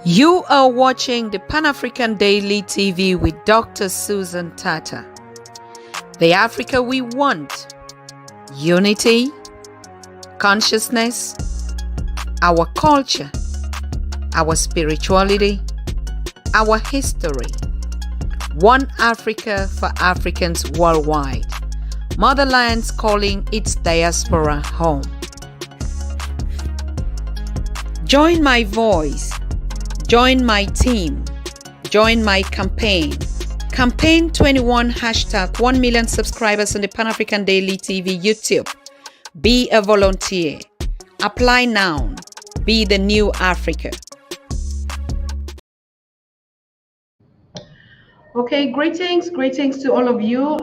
You are watching the Pan-African Daily TV with Dr. Susan Tata. The Africa we want: unity, consciousness, our culture, our spirituality, our history. One Africa for Africans worldwide. Motherland's calling its diaspora home. Join my voice. Join my team. Join my campaign. Campaign 21 hashtag 1 million subscribers on the Pan-African Daily TV YouTube. Be a volunteer. Apply now. Be the new Africa. Okay, greetings to all of you.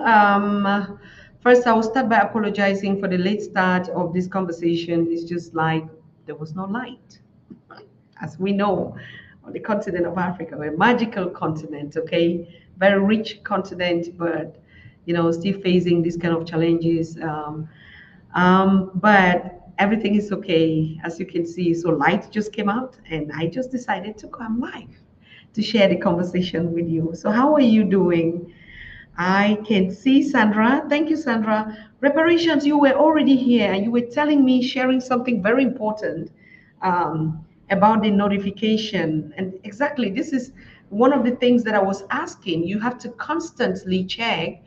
First, I will start by apologizing for the late start of this conversation. It's just like there was no light. As we know, on the continent of Africa, a magical continent, okay? Very rich continent, but, still facing these kind of challenges. But everything is okay, as you can see. So light just came out, and I just decided to come live to share the conversation with you. So how are you doing? I can see Sandra. Thank you, Sandra. Reparations, you were already here and you were telling me, sharing something very important about the notification. And exactly, this is one of the things that I was asking. You have to constantly check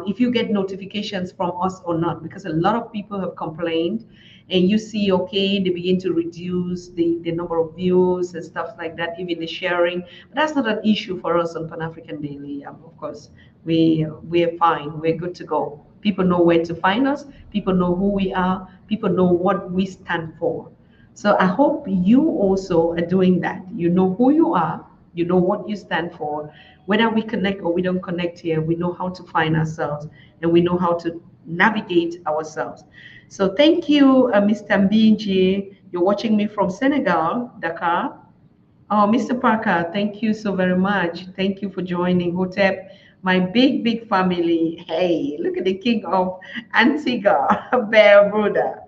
if you get notifications from us or not, because a lot of people have complained, and you see, okay, they begin to reduce the number of views and stuff like that, even the sharing. But that's not an issue for us on Pan-African Daily. Of course, we're fine. We're good to go. People know where to find us. People know who we are. People know what we stand for. So I hope you also are doing that. You know who you are. You know what you stand for. Whether we connect or we don't connect here, we know how to find ourselves and we know how to navigate ourselves. So thank you, Mr. Mbinji. You're watching me from Senegal, Dakar. Oh, Mr. Parker, thank you so very much. Thank you for joining Hotep, my big family. Hey, look at the king of Antigua, Bear Buddha.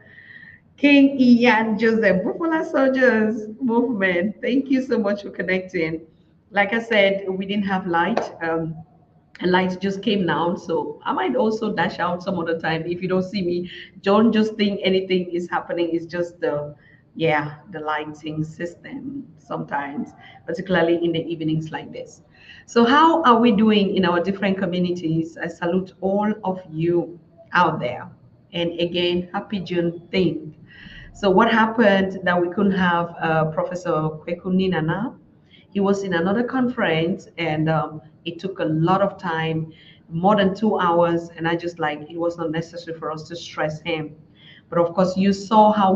King Ian Joseph, Buffalo Soldiers Movement. Thank you so much for connecting. Like I said, we didn't have light. And light just came now, so I might also dash out some other time. If you don't see me, don't just think anything is happening. It's just the lighting system sometimes, particularly in the evenings like this. So how are we doing in our different communities? I salute all of you out there. And again, happy Juneteenth. So what happened that we couldn't have Professor Kweku Ninana? He was in another conference, and it took a lot of time, more than 2 hours, and I just like, it was not necessary for us to stress him. But of course, you saw how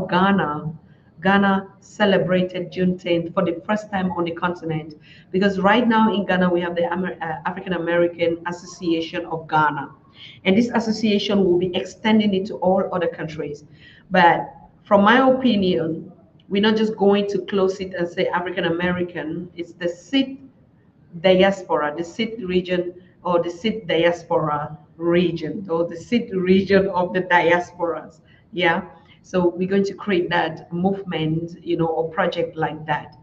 Ghana celebrated Juneteenth for the first time on the continent, because right now in Ghana we have the African American Association of Ghana, and this association will be extending it to all other countries. But from my opinion, we're not just going to close it and say African American. It's the Sikh diaspora, the Sikh region, or the Sikh diaspora region, or the Sikh region of the diasporas. Yeah. So we're going to create that movement, or project like that.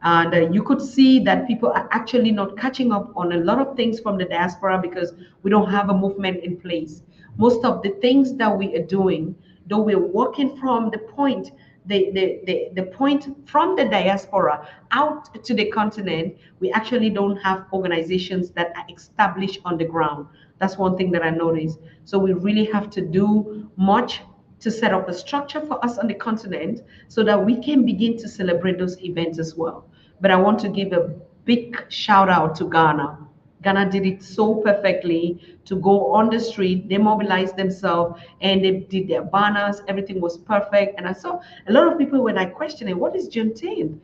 And you could see that people are actually not catching up on a lot of things from the diaspora because we don't have a movement in place. Most of the things that we are doing, though we're working from the point from the diaspora out to the continent, we actually don't have organizations that are established on the ground. That's one thing that I noticed. So we really have to do much to set up a structure for us on the continent so that we can begin to celebrate those events as well. But I want to give a big shout out to Ghana. Ghana did it so perfectly to go on the street. They mobilized themselves and they did their banners. Everything was perfect. And I saw a lot of people when I questioned, what is Juneteenth?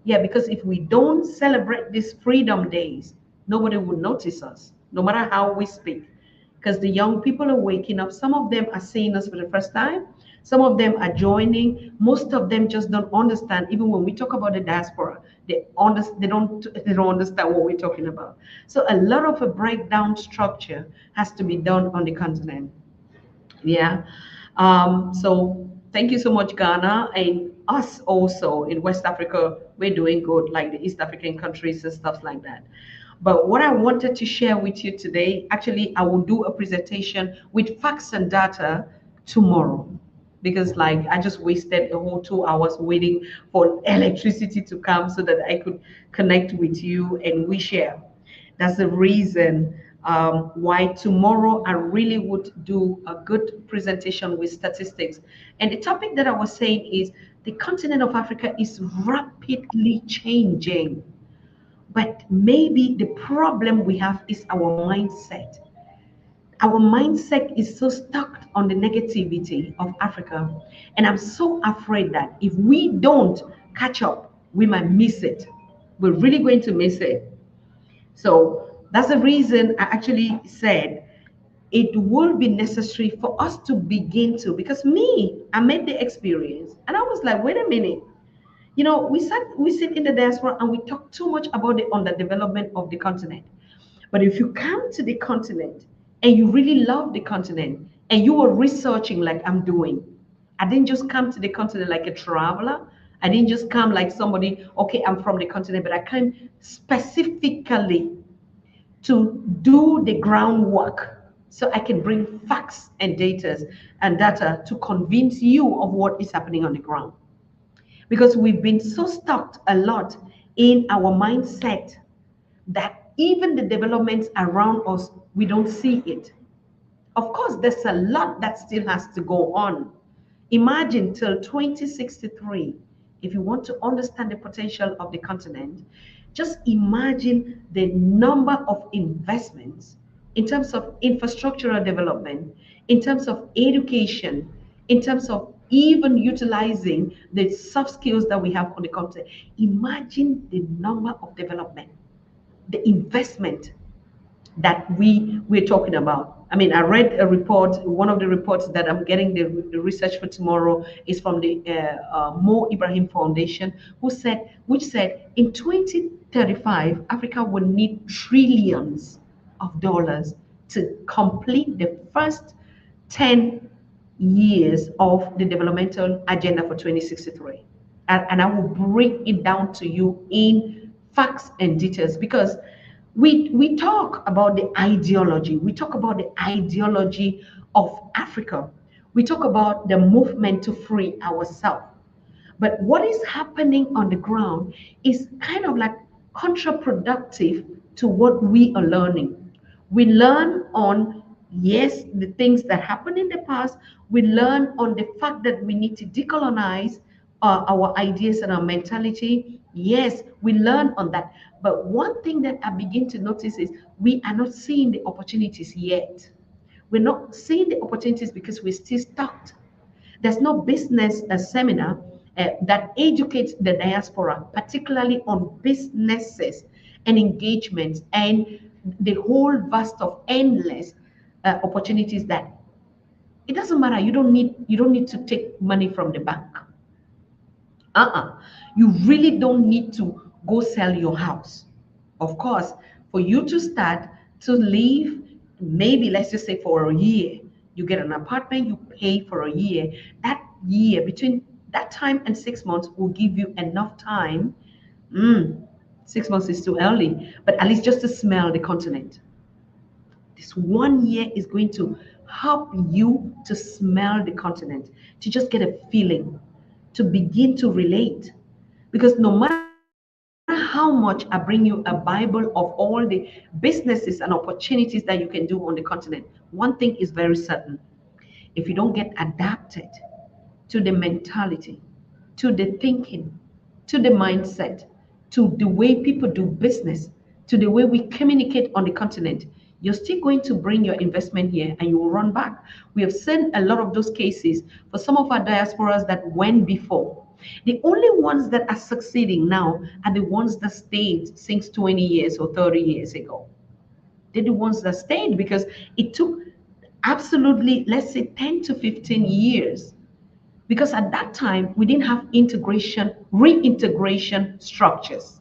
Yeah, because if we don't celebrate these freedom days, nobody would notice us, no matter how we speak. Because the young people are waking up. Some of them are seeing us for the first time. Some of them are joining. Most of them just don't understand. Even when we talk about the diaspora, they don't understand what we're talking about. So a lot of a breakdown structure has to be done on the continent. Yeah. So thank you so much, Ghana. And us also in West Africa, we're doing good, like the East African countries and stuff like that. But what I wanted to share with you today, actually, I will do a presentation with facts and data tomorrow because, like, I just wasted a whole 2 hours waiting for electricity to come so that I could connect with you and we share. That's the reason why tomorrow I really would do a good presentation with statistics. And the topic that I was saying is the continent of Africa is rapidly changing. But maybe the problem we have is our mindset. Our mindset is so stuck on the negativity of Africa. And I'm so afraid that if we don't catch up, we might miss it. We're really going to miss it. So that's the reason I actually said it will be necessary for us to begin to, because me, I made the experience and I was like, wait a minute. We sit in the diaspora and we talk too much about the underdevelopment of the continent. But if you come to the continent and you really love the continent and you are researching like I'm doing, I didn't just come to the continent like a traveler. I didn't just come like somebody, okay, I'm from the continent, but I came specifically to do the groundwork so I can bring facts and data to convince you of what is happening on the ground. Because we've been so stuck a lot in our mindset that even the developments around us, we don't see it. Of course, there's a lot that still has to go on. Imagine till 2063, if you want to understand the potential of the continent, just imagine the number of investments in terms of infrastructural development, in terms of education, in terms of even utilizing the soft skills that we have on the continent. Imagine the number of development, the investment that we're talking about. I mean, I read a report. One of the reports that I'm getting the research for tomorrow is from the Mo Ibrahim Foundation, which said in 2035 Africa will need trillions of dollars to complete the first 10 years of the developmental agenda for 2063. And I will break it down to you in facts and details because we talk about the ideology. We talk about the ideology of Africa. We talk about the movement to free ourselves. But what is happening on the ground is kind of like counterproductive to what we are learning. We learn on, yes, the things that happened in the past. We learn on the fact that we need to decolonize our ideas and our mentality. Yes, we learn on that. But one thing that I begin to notice is we are not seeing the opportunities yet. We're not seeing the opportunities because we're still stuck. There's no business seminar that educates the diaspora, particularly on businesses and engagements and the whole vast of endless opportunities that it doesn't matter. You don't need to take money from the bank. You really don't need to go sell your house. Of course, for you to start to live, maybe let's just say for a year, you get an apartment, you pay for a year. That year, between that time and 6 months, will give you enough time. 6 months is too early, but at least just to smell the continent. This 1 year is going to help you to smell the continent, to just get a feeling, to begin to relate. Because no matter how much I bring you a Bible of all the businesses and opportunities that you can do on the continent, one thing is very certain. If you don't get adapted to the mentality, to the thinking, to the mindset, to the way people do business, to the way we communicate on the continent, you're still going to bring your investment here and you will run back. We have seen a lot of those cases for some of our diasporas that went before. The only ones that are succeeding now are the ones that stayed since 20 years or 30 years ago. They're the ones that stayed because it took absolutely, let's say, 10 to 15 years. Because at that time, we didn't have reintegration structures.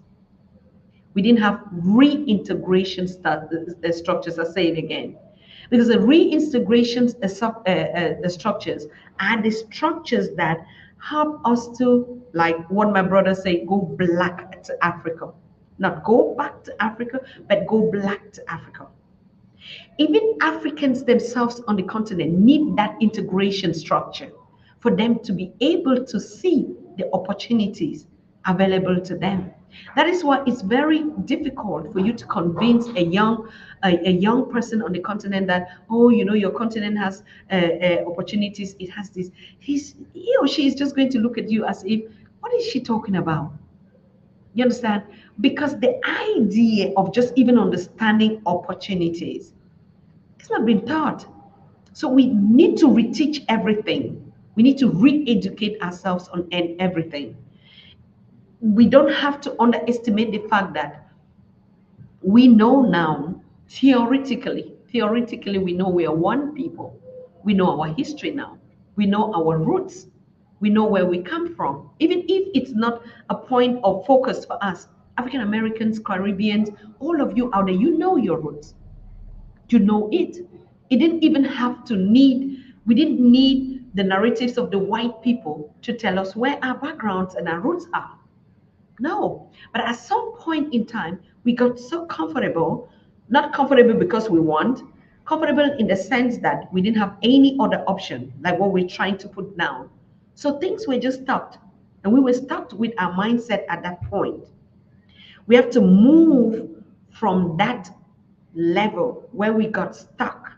We didn't have reintegration structures. I say it again. Because the reintegration structures are the structures that help us to, like what my brother say, go black to Africa. Not go back to Africa, but go black to Africa. Even Africans themselves on the continent need that integration structure for them to be able to see the opportunities available to them. That is why it's very difficult for you to convince a young person on the continent that, oh, you know, your continent has opportunities, it has this. He or she is just going to look at you as if, what is she talking about? You understand? Because the idea of just even understanding opportunities, it's not been taught. So we need to reteach everything. We need to re-educate ourselves on everything. We don't have to underestimate the fact that we know now, theoretically, we know we are one people. We know our history now. We know our roots. We know where we come from. Even if it's not a point of focus for us, African Americans, Caribbeans, all of you out there, you know your roots. You know it. It didn't even have to need, we didn't need the narratives of the white people to tell us where our backgrounds and our roots are. No. But at some point in time, we got so comfortable, not comfortable because we want, comfortable in the sense that we didn't have any other option, like what we're trying to put down. So things were just stopped. And we were stuck with our mindset at that point. We have to move from that level where we got stuck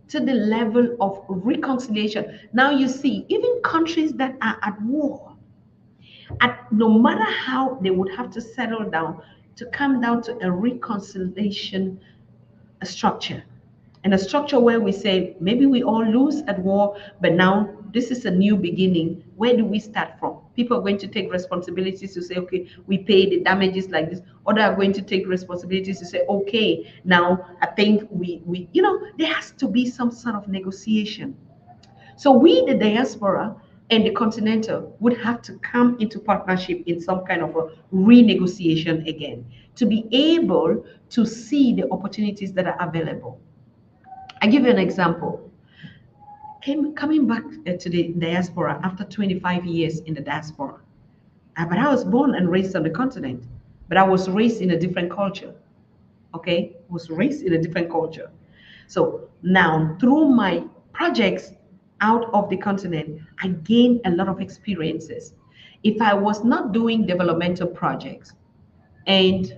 to the level of reconciliation. Now you see, even countries that are at war, no matter how they would have to settle down to come down to a reconciliation structure. And a structure where we say, maybe we all lose at war, but now this is a new beginning. Where do we start from? People are going to take responsibilities to say, okay, we pay the damages like this. Others are going to take responsibilities to say, okay, now I think there has to be some sort of negotiation. So we, the diaspora and the continental, would have to come into partnership in some kind of a renegotiation again to be able to see the opportunities that are available. I give you an example. Coming back to the diaspora after 25 years in the diaspora. But I was born and raised on the continent, but I was raised in a different culture. Okay, was raised in a different culture. So now through my projects out of the continent, I gained a lot of experiences. If I was not doing developmental projects and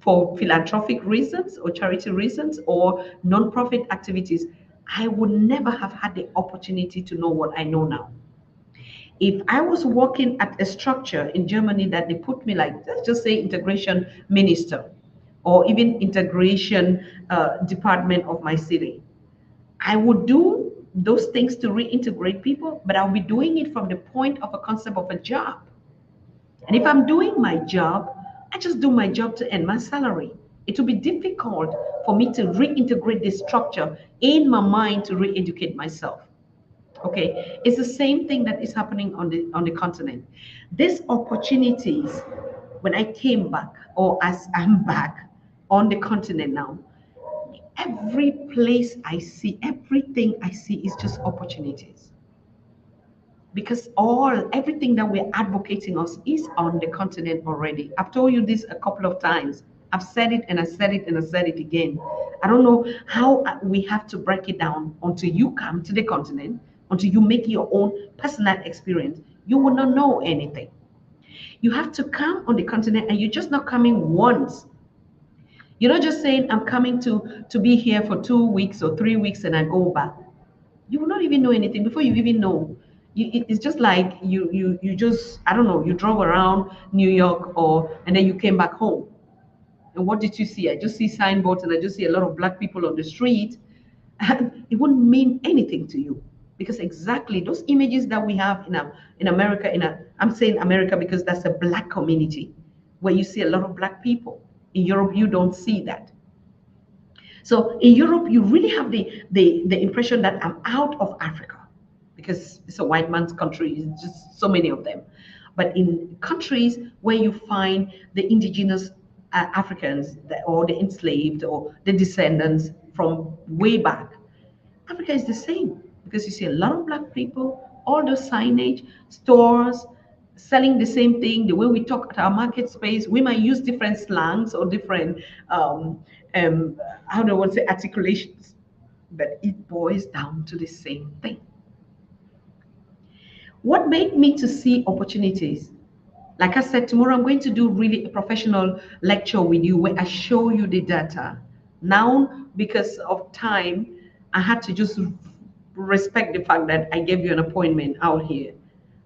for philanthropic reasons or charity reasons or non-profit activities, I would never have had the opportunity to know what I know now. If I was working at a structure in Germany that they put me like, let's just say integration minister or even integration department of my city, I would do those things to reintegrate people, but I'll be doing it from the point of a concept of a job. And if I'm doing my job, I just do my job to earn my salary. It will be difficult for me to reintegrate this structure in my mind to re-educate myself. Okay, it's the same thing that is happening on the continent. These opportunities, when I came back, or as I'm back on the continent now, every place I see, everything I see is just opportunities. Because everything that we're advocating us is on the continent already. I've told you this a couple of times. I've said it and I said it and I said it again. I don't know how we have to break it down until you come to the continent, until you make your own personal experience. You will not know anything. You have to come on the continent and you're just not coming once. You're not just saying, I'm coming to be here for 2 weeks or 3 weeks and I go back. You will not even know anything before you even know. It's just like you just, I don't know, you drove around New York and then you came back home. And what did you see? I just see signboards and I just see a lot of black people on the street. It wouldn't mean anything to you because exactly those images that we have in America, I'm saying America because that's a black community where you see a lot of black people. In Europe, you don't see that. So in Europe, you really have the impression that I'm out of Africa because it's a white man's country, it's just so many of them. But in countries where you find the indigenous Africans or the enslaved or the descendants from way back, Africa is the same because you see a lot of black people, all those signage, stores, selling the same thing, the way we talk at our market space, we might use different slangs or different, um, how do I want to say, articulations, but it boils down to the same thing. What made me to see opportunities? Like I said, tomorrow I'm going to do really a professional lecture with you where I show you the data. Now, because of time, I had to just respect the fact that I gave you an appointment out here.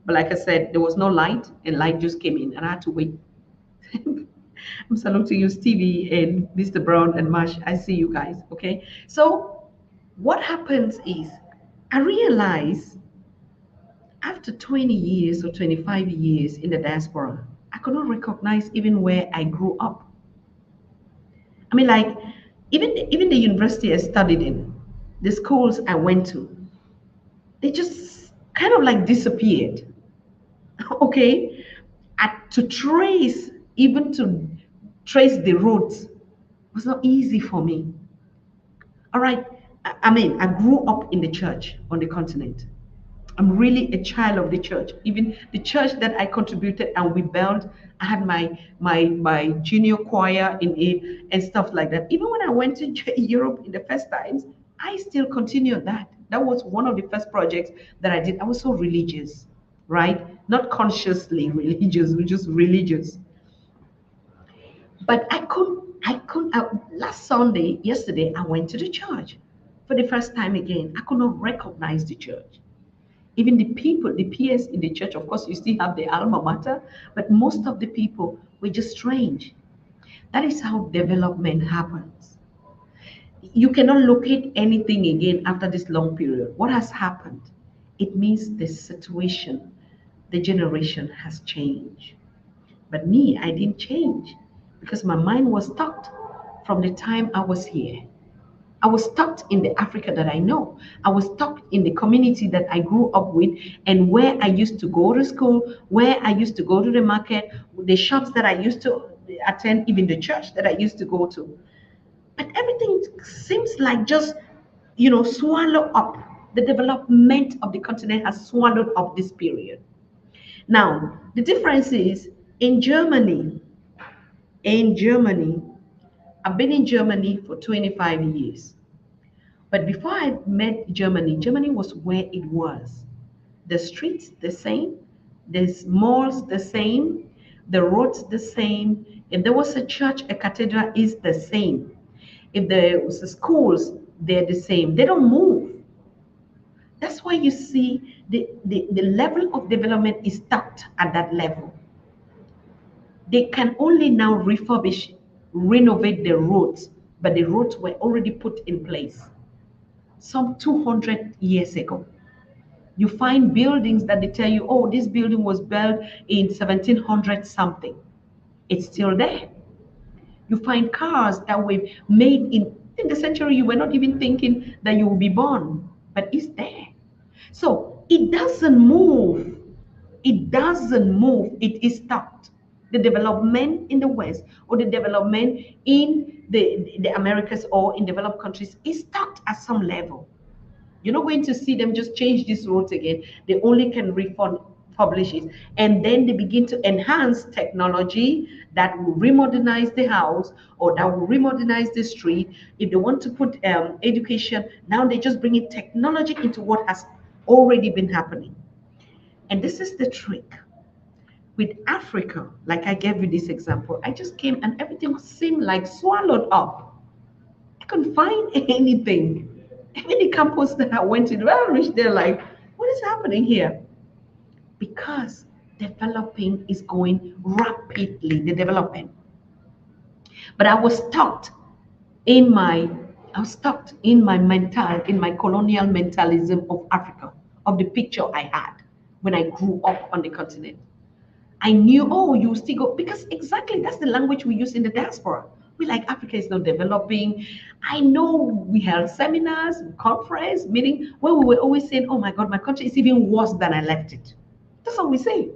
But like I said, there was no light, and light just came in, and I had to wait. I'm saluting you, Stevie and Mr. Brown and Mash. I see you guys. Okay. So, what happens is, I realize after 20 years or 25 years in the diaspora, I could not recognize even where I grew up. I mean, like, even the university I studied in, the schools I went to, they just kind of like disappeared. Okay? To trace, even to trace the roots was not easy for me. All right. I mean, I grew up in the church on the continent. I'm really a child of the church. Even the church that I contributed and we built, I had my junior choir in it and stuff like that. Even when I went to Europe in the first times, I still continued that. That was one of the first projects that I did. I was so religious, right? Not consciously religious, but just religious. But last Sunday, yesterday, I went to the church for the first time again. I could not recognize the church. Even the people, the peers in the church, of course, you still have the alma mater, but most of the people were just strange. That is how development happens. You cannot locate anything again after this long period. What has happened? It means the situation, the generation has changed. But me, I didn't change because my mind was stuck from the time I was here. I was stuck in the Africa that I know. I was stuck in the community that I grew up with and where I used to go to school, where I used to go to the market, the shops that I used to attend, even the church that I used to go to. But everything seems like just, swallow up. The development of the continent has swallowed up this period. Now, the difference is in Germany, I've been in Germany for 25 years. But before I met Germany, Germany was where it was. The streets the same, the malls the same, the roads the same. If there was a church, a cathedral is the same. If there was a schools, they're the same. They don't move. That's why you see the level of development is stuck at that level. They can only now refurbish, renovate the roads, but the roads were already put in place some 200 years ago. You find buildings that they tell you, oh, this building was built in 1700 something. It's still there. You find cars that were made in the century you were not even thinking that you will be born, but it's there. So it doesn't move. It doesn't move. It is stopped. The development in the West or the development in the Americas or in developed countries is stopped at some level. You're not going to see them just change these roads again. They only can publish it. And then they begin to enhance technology that will remodernize the house or that will remodernize the street. If they want to put education, now they just bring in technology into what has already been happening. And this is the trick. With Africa, like I gave you this example, I just came and everything seemed like swallowed up. I couldn't find anything. Even the campus that I went to, when I reached there, like, what is happening here? Because developing is going rapidly, the development. But I was stuck in my colonial mentalism of Africa, of the picture I had when I grew up on the continent. I knew, oh, you still go, because exactly that's the language we use in the diaspora. We like Africa is not developing. I know we held seminars, conference, meeting, where we were always saying, oh my God, my country is even worse than I left it. That's what we say.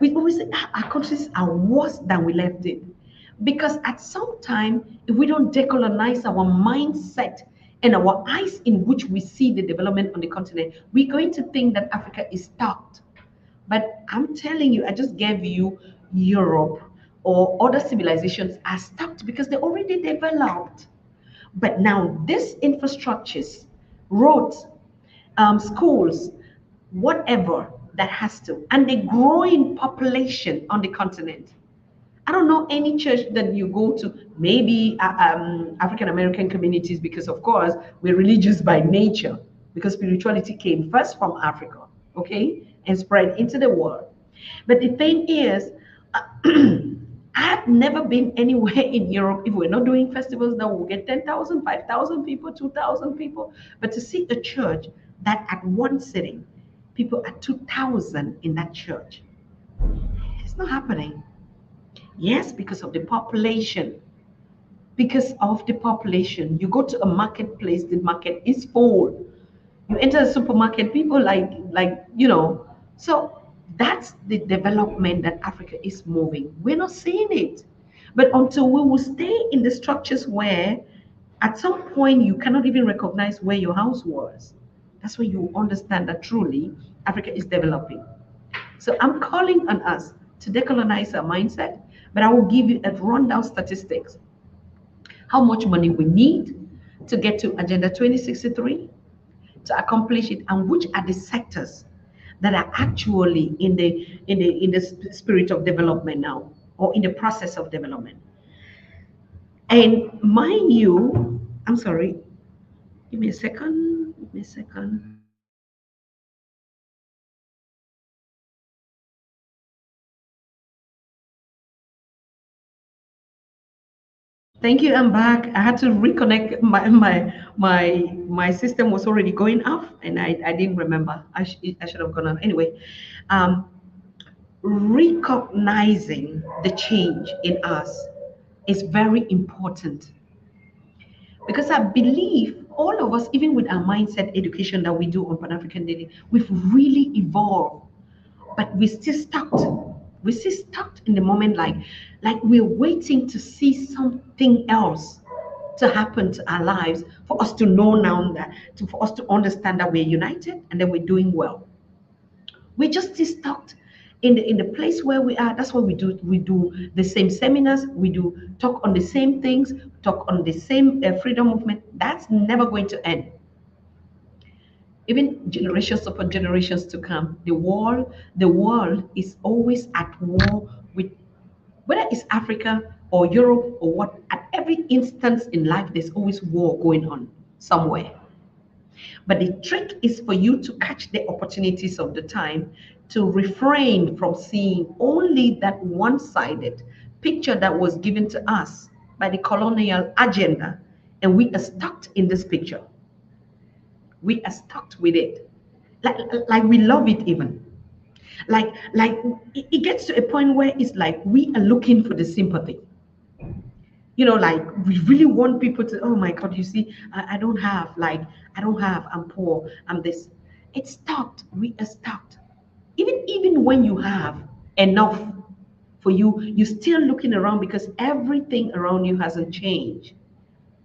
We always say, our countries are worse than we left it. Because at some time, if we don't decolonize our mindset and our eyes in which we see the development on the continent, we're going to think that Africa is stuck. But I'm telling you, I just gave you Europe or other civilizations are stuck because they already developed. But now these infrastructures, roads, schools, whatever that has to, and the growing population on the continent. I don't know any church that you go to, maybe African American communities, because of course we're religious by nature, because spirituality came first from Africa, okay, and spread into the world. But the thing is, I've never been anywhere in Europe. If we're not doing festivals, now we'll get 10,000, 5,000 people, 2,000 people. But to see a church that at one sitting, people are 2,000 in that church, it's not happening. Yes, because of the population. Because of the population. You go to a marketplace, the market is full. You enter a supermarket, people so that's the development that Africa is moving. We're not seeing it. But until we will stay in the structures where at some point you cannot even recognize where your house was. That's when you understand that truly Africa is developing. So I'm calling on us to decolonize our mindset, but I will give you a rundown statistics. How much money we need to get to Agenda 2063, to accomplish it, and which are the sectors that are actually in the spirit of development now, or in the process of development. And mind you, I'm sorry, give me a second, give me a second. Thank you. I'm back. I had to reconnect my system was already going off, and I didn't remember. I should have gone on anyway. Um, Recognizing the change in us is very important, because I believe all of us, even with our mindset education that we do on Pan African Daily, we've really evolved, but we're still stuck. We're still stuck in the moment, like we're waiting to see something else to happen to our lives for us to know now that, for us to understand that we're united and that we're doing well. We're just still stuck in the place where we are. That's what we do. We do the same seminars. We do talk on the same things. Talk on the same freedom movement. That's never going to end. Even generations upon generations to come, the world is always at war with, whether it's Africa or Europe or what. At every instance in life, there's always war going on somewhere. But the trick is for you to catch the opportunities of the time, to refrain from seeing only that one sided picture that was given to us by the colonial agenda. And we are stuck in this picture. We are stuck with it. Like we love it even. Like it gets to a point where it's like we are looking for the sympathy. Like we really want people to, oh my God, you see, I don't have, I don't have, I'm poor, I'm this. It's stopped. We are stopped. Even when you have enough for you, you're still looking around because everything around you hasn't changed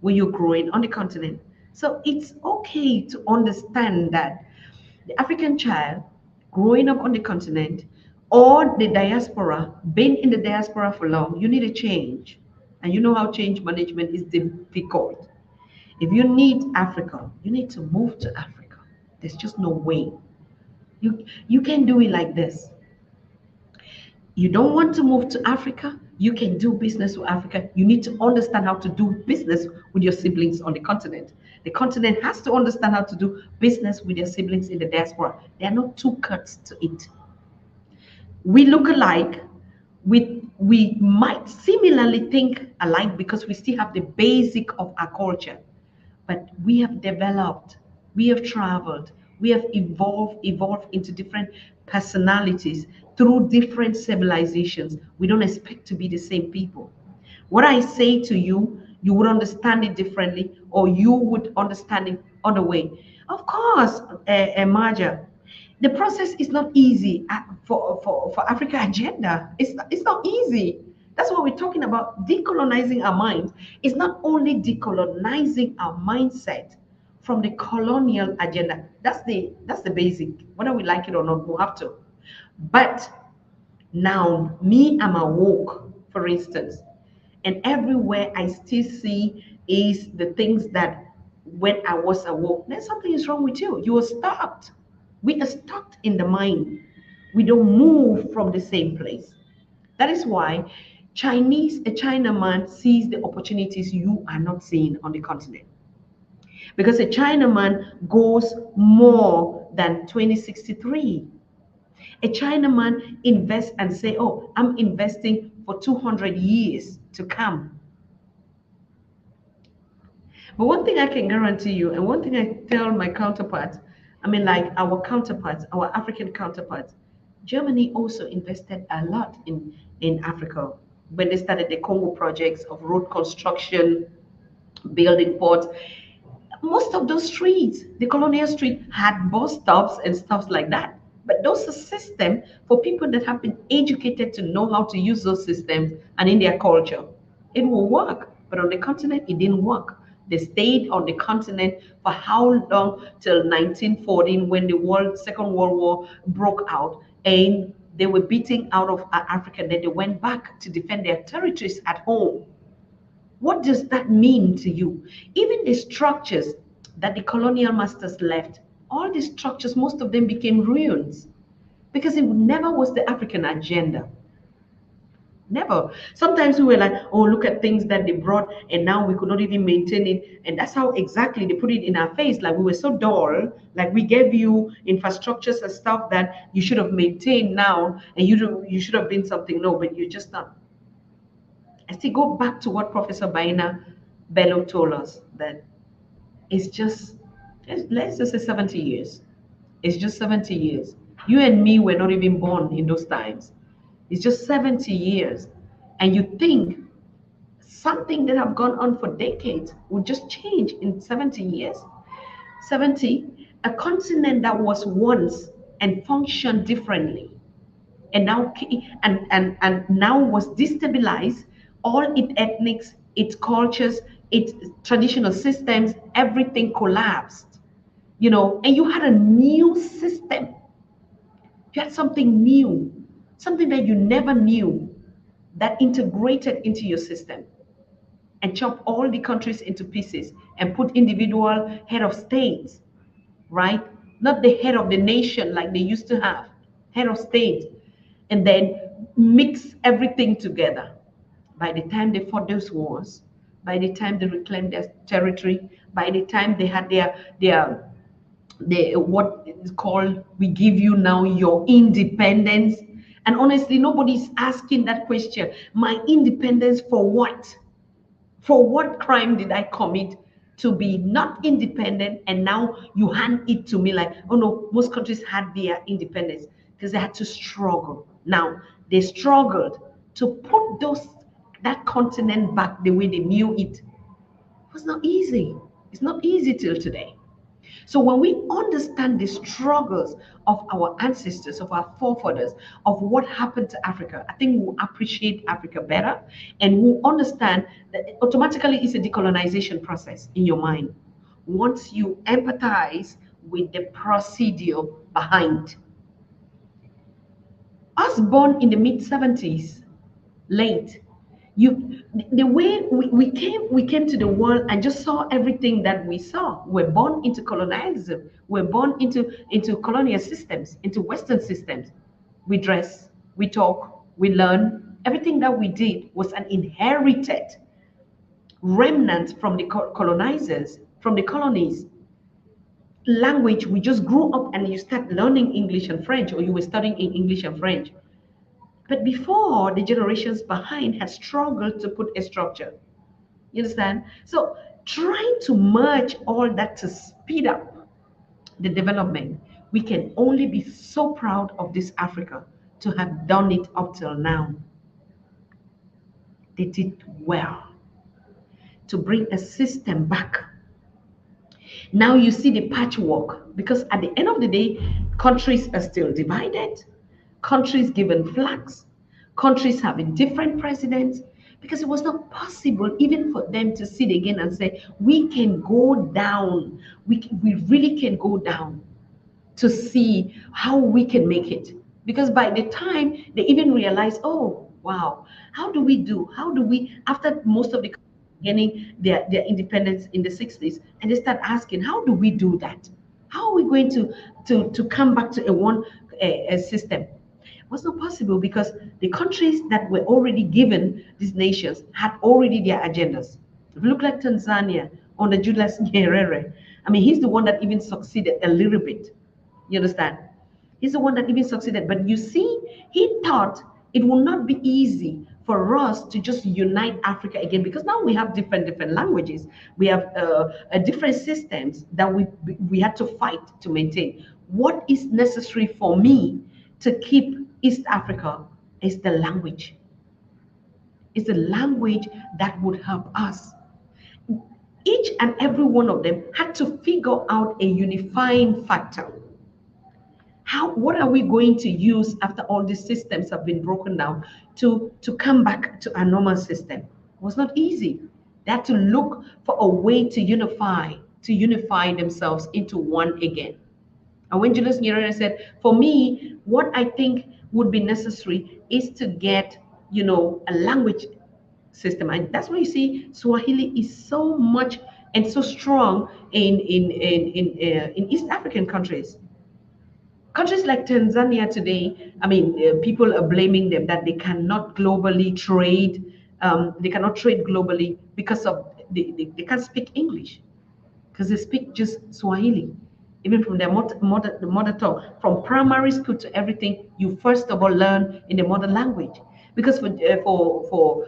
when you're growing on the continent. So it's okay to understand that the African child growing up on the continent or the diaspora, being in the diaspora for long, you need a change. And you know how change management is difficult. If you need Africa, you need to move to Africa. There's just no way. You can do it like this. You don't want to move to Africa, you can do business with Africa. You need to understand how to do business with your siblings on the continent. The continent has to understand how to do business with their siblings in the diaspora. There are not two cuts to it. We look alike. We might similarly think alike because we still have the basic of our culture, but we have developed, we have traveled, we have evolved into different personalities through different civilizations. We don't expect to be the same people. What I say to you, you would understand it differently, or you would understand it other way. Of course, Marja, the process is not easy for Africa agenda. It's not easy. That's what we're talking about. Decolonizing our minds. It's not only decolonizing our mindset, from the colonial agenda. That's the basic. Whether we like it or not, we'll have to. But now, me, I'm awoke, for instance, and everywhere I still see is the things that when I was awoke, then something is wrong with you. You are stuck. We are stuck in the mind. We don't move from the same place. That is why a Chinaman sees the opportunities you are not seeing on the continent. Because a Chinaman goes more than 2063. A Chinaman invests and say, oh, I'm investing for 200 years to come. But one thing I can guarantee you, and one thing I tell my counterparts, I mean, like our counterparts, our African counterparts, Germany also invested a lot in Africa when they started the Congo projects of road construction, building ports. Most of those streets, the colonial street, had bus stops and stuff like that. But those are systems for people that have been educated to know how to use those systems and in their culture. It will work. But on the continent, it didn't work. They stayed on the continent for how long? Till 1914, when the Second World War broke out, and they were beating out of Africa. Then they went back to defend their territories at home. What does that mean to you? Even the structures that the colonial masters left, all these structures, most of them became ruins because it never was the African agenda. Never. Sometimes we were like, oh, look at things that they brought, and now we could not even maintain it. And that's how exactly they put it in our face. Like we were so dull, like we gave you infrastructures and stuff that you should have maintained now, and you should have been something. No, but you're just not. I still go back to what Professor Baina Bello told us that it's just, let's just say 70 years. It's just 70 years. You and me were not even born in those times. It's just 70 years. And you think something that have gone on for decades would just change in 70 years? 70, a continent that was once and functioned differently and now was destabilized, all its ethnics, its cultures, its traditional systems, everything collapsed, and you had a new system. You had something new, something that you never knew, that integrated into your system and chopped all the countries into pieces and put individual head of states, right? Not the head of the nation like they used to have, head of state, and then mix everything together. By the time they fought those wars, by the time they reclaimed their territory, by the time they had their what is called, we give you now your independence. And honestly, nobody's asking that question. My independence for what? For what crime did I commit to be not independent? And now you hand it to me like, oh no, most countries had their independence because they had to struggle. Now they struggled to put that continent back the way they knew it. It was not easy. It's not easy till today. So when we understand the struggles of our ancestors, of our forefathers, of what happened to Africa, I think we'll appreciate Africa better, and we'll understand that automatically it's a decolonization process in your mind. Once you empathize with the procedure behind. Us born in the mid 70s, late, you the way we came to the world and just saw everything that we saw. We're born into colonialism. We're born into colonial systems, into Western systems. We dress, we talk, we learn. Everything that we did was an inherited remnant from the colonizers, from the colonies. Language, we just grew up and you start learning English and French, or you were studying in English and French. But before, the generations behind had struggled to put a structure. You understand? So trying to merge all that to speed up the development, we can only be so proud of this Africa to have done it up till now. They did well to bring a system back. Now you see the patchwork, because at the end of the day, countries are still divided, countries given flags, countries having different presidents, because it was not possible even for them to sit again and say, we can go down, we really can go down to see how we can make it. Because by the time they even realize, oh, wow, how do we, after most of the countries getting their independence in the 60s, and they start asking, how do we do that? How are we going to come back to a system? It was not possible because the countries that were already given these nations had already their agendas. If you look like Tanzania under Julius Nyerere, I mean, he's the one that even succeeded a little bit. You understand? He's the one that even succeeded. But you see, he thought it will not be easy for us to just unite Africa again because now we have different languages. We have different systems that we had to fight to maintain. What is necessary for me to keep East Africa is the language. It's the language that would help us. Each and every one of them had to figure out a unifying factor. What are we going to use after all these systems have been broken down to come back to a normal system? It was not easy. They had to look for a way to unify themselves into one again. And when Julius Nyerere said, for me, what I think would be necessary is to get, a language system. And that's why you see Swahili is so much and so strong in East African countries. Countries like Tanzania today, I mean, people are blaming them that they cannot globally trade. They cannot trade globally because of they can't speak English because they speak just Swahili. Even from their mother tongue, from primary school to everything, you first of all learn in the mother language. Because for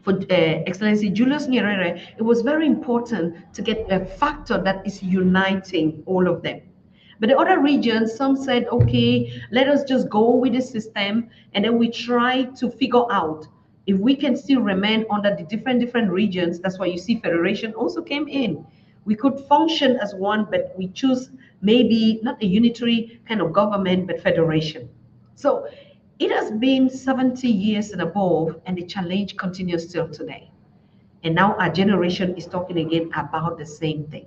Excellency Julius Nyerere, it was very important to get a factor that is uniting all of them. But the other regions, some said, okay, let us just go with the system, and then we try to figure out if we can still remain under the different regions. That's why you see federation also came in. We could function as one, but we choose maybe not a unitary kind of government, but federation. So it has been 70 years and above, and the challenge continues still today. And now our generation is talking again about the same thing.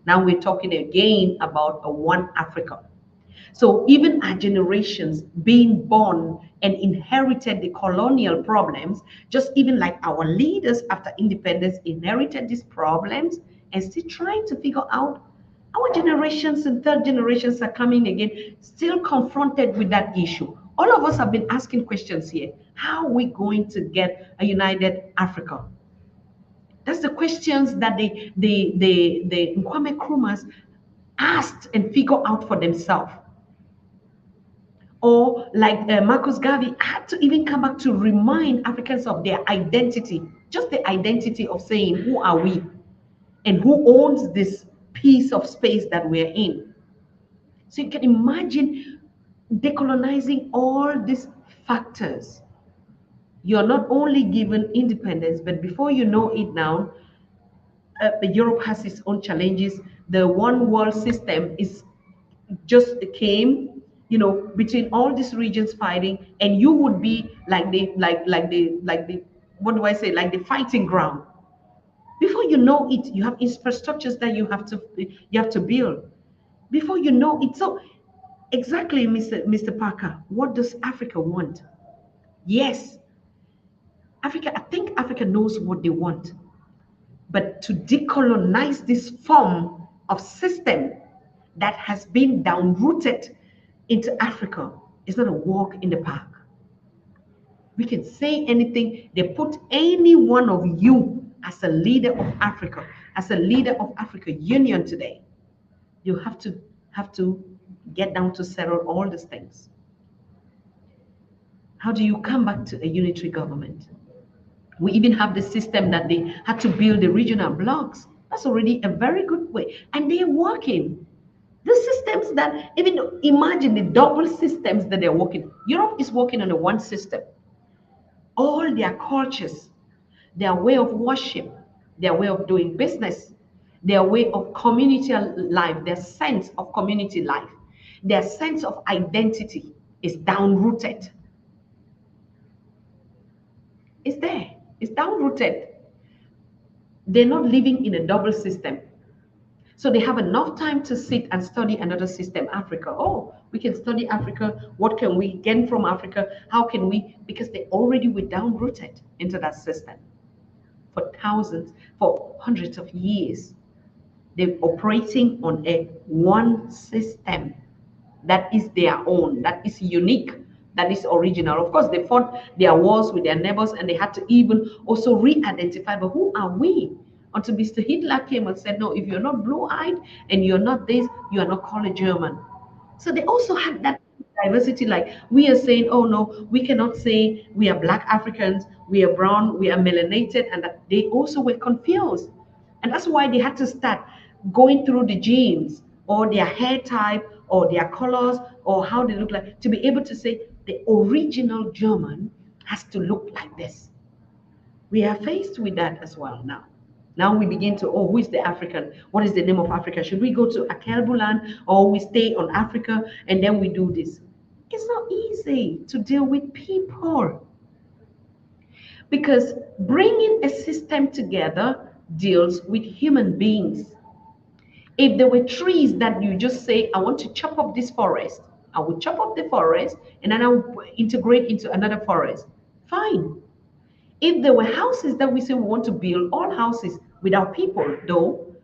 Now we're talking again about a one Africa. So even our generations being born and inherited the colonial problems, just even like our leaders after independence inherited these problems and still trying to figure out, our generations and third generations are coming again, still confronted with that issue. All of us have been asking questions here. How are we going to get a united Africa? That's the questions that the Kwame Nkrumahs asked and figured out for themselves. Or like Marcus Garvey had to even come back to remind Africans of their identity, just the identity of saying, who are we? And who owns this piece of space that we're in? So you can imagine decolonizing all these factors. You're not only given independence, but before you know it now, Europe has its own challenges. The one world system is just came, between all these regions fighting, and you would be like the what do I say, like the fighting ground. Before you know it, you have infrastructures that you have to build. Before you know it, so exactly, Mr. Parker, what does Africa want? Yes, I think Africa knows what they want. But to decolonize this form of system that has been down rooted into Africa is not a walk in the park. We can say anything. They put any one of you as a leader of Africa, as a leader of Africa Union today. You have to get down to settle all these things. How do you come back to a unitary government? We even have the system that they had to build the regional blocks. That's already a very good way. And they're working. The systems that, even imagine the double systems that they're working. Europe is working on a one system. All their cultures, their way of worship, their way of doing business, their way of community life, their sense of community life, their sense of identity is down rooted. It's there. It's down rooted. They're not living in a double system. So they have enough time to sit and study another system, Africa. Oh, we can study Africa. What can we gain from Africa? How can we? Because they already were down rooted into that system for thousands, for hundreds of years. They're operating on a one system that is their own, that is unique, that is original. Of course, they fought their wars with their neighbors and they had to even also re-identify, but who are we? Until Mr. Hitler came and said, no, if you're not blue-eyed and you're not this, you are not called a German. So they also had that diversity, like we are saying, oh no, we cannot say we are black Africans, we are brown, we are melanated, and that they also were confused. And that's why they had to start going through the genes or their hair type or their colors or how they look like to be able to say the original German has to look like this. We are faced with that as well now. Now we begin to, oh, who is the African? What is the name of Africa? Should we go to Akelbuland or we stay on Africa and then we do this? It's not easy to deal with people because bringing a system together deals with human beings. If there were trees that you just say, I want to chop up this forest, I will chop up the forest and then I will integrate into another forest. Fine. If there were houses that we say we want to build all houses without people, though,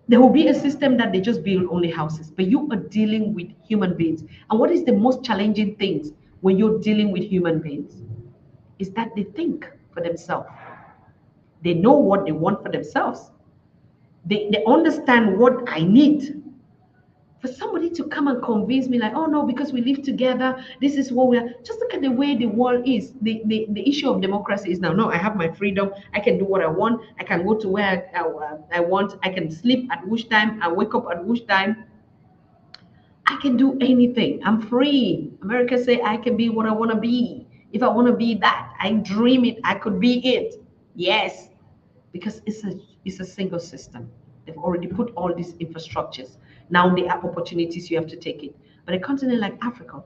there will be a system that they just build only houses. But you are dealing with human beings. And what is the most challenging things when you're dealing with human beings? Is that they think for themselves. They know what they want for themselves. They understand what I need. For somebody to come and convince me like, oh no, because we live together, this is what we are. Just look at the way the world is. The issue of democracy is now, no, I have my freedom. I can do what I want. I can go to where I want. I can sleep at which time. I wake up at which time. I can do anything. I'm free. America say I can be what I want to be. If I want to be that, I dream it. I could be it. Yes, because it's a single system. They've already put all these infrastructures. Now there are opportunities, you have to take it. But a continent like Africa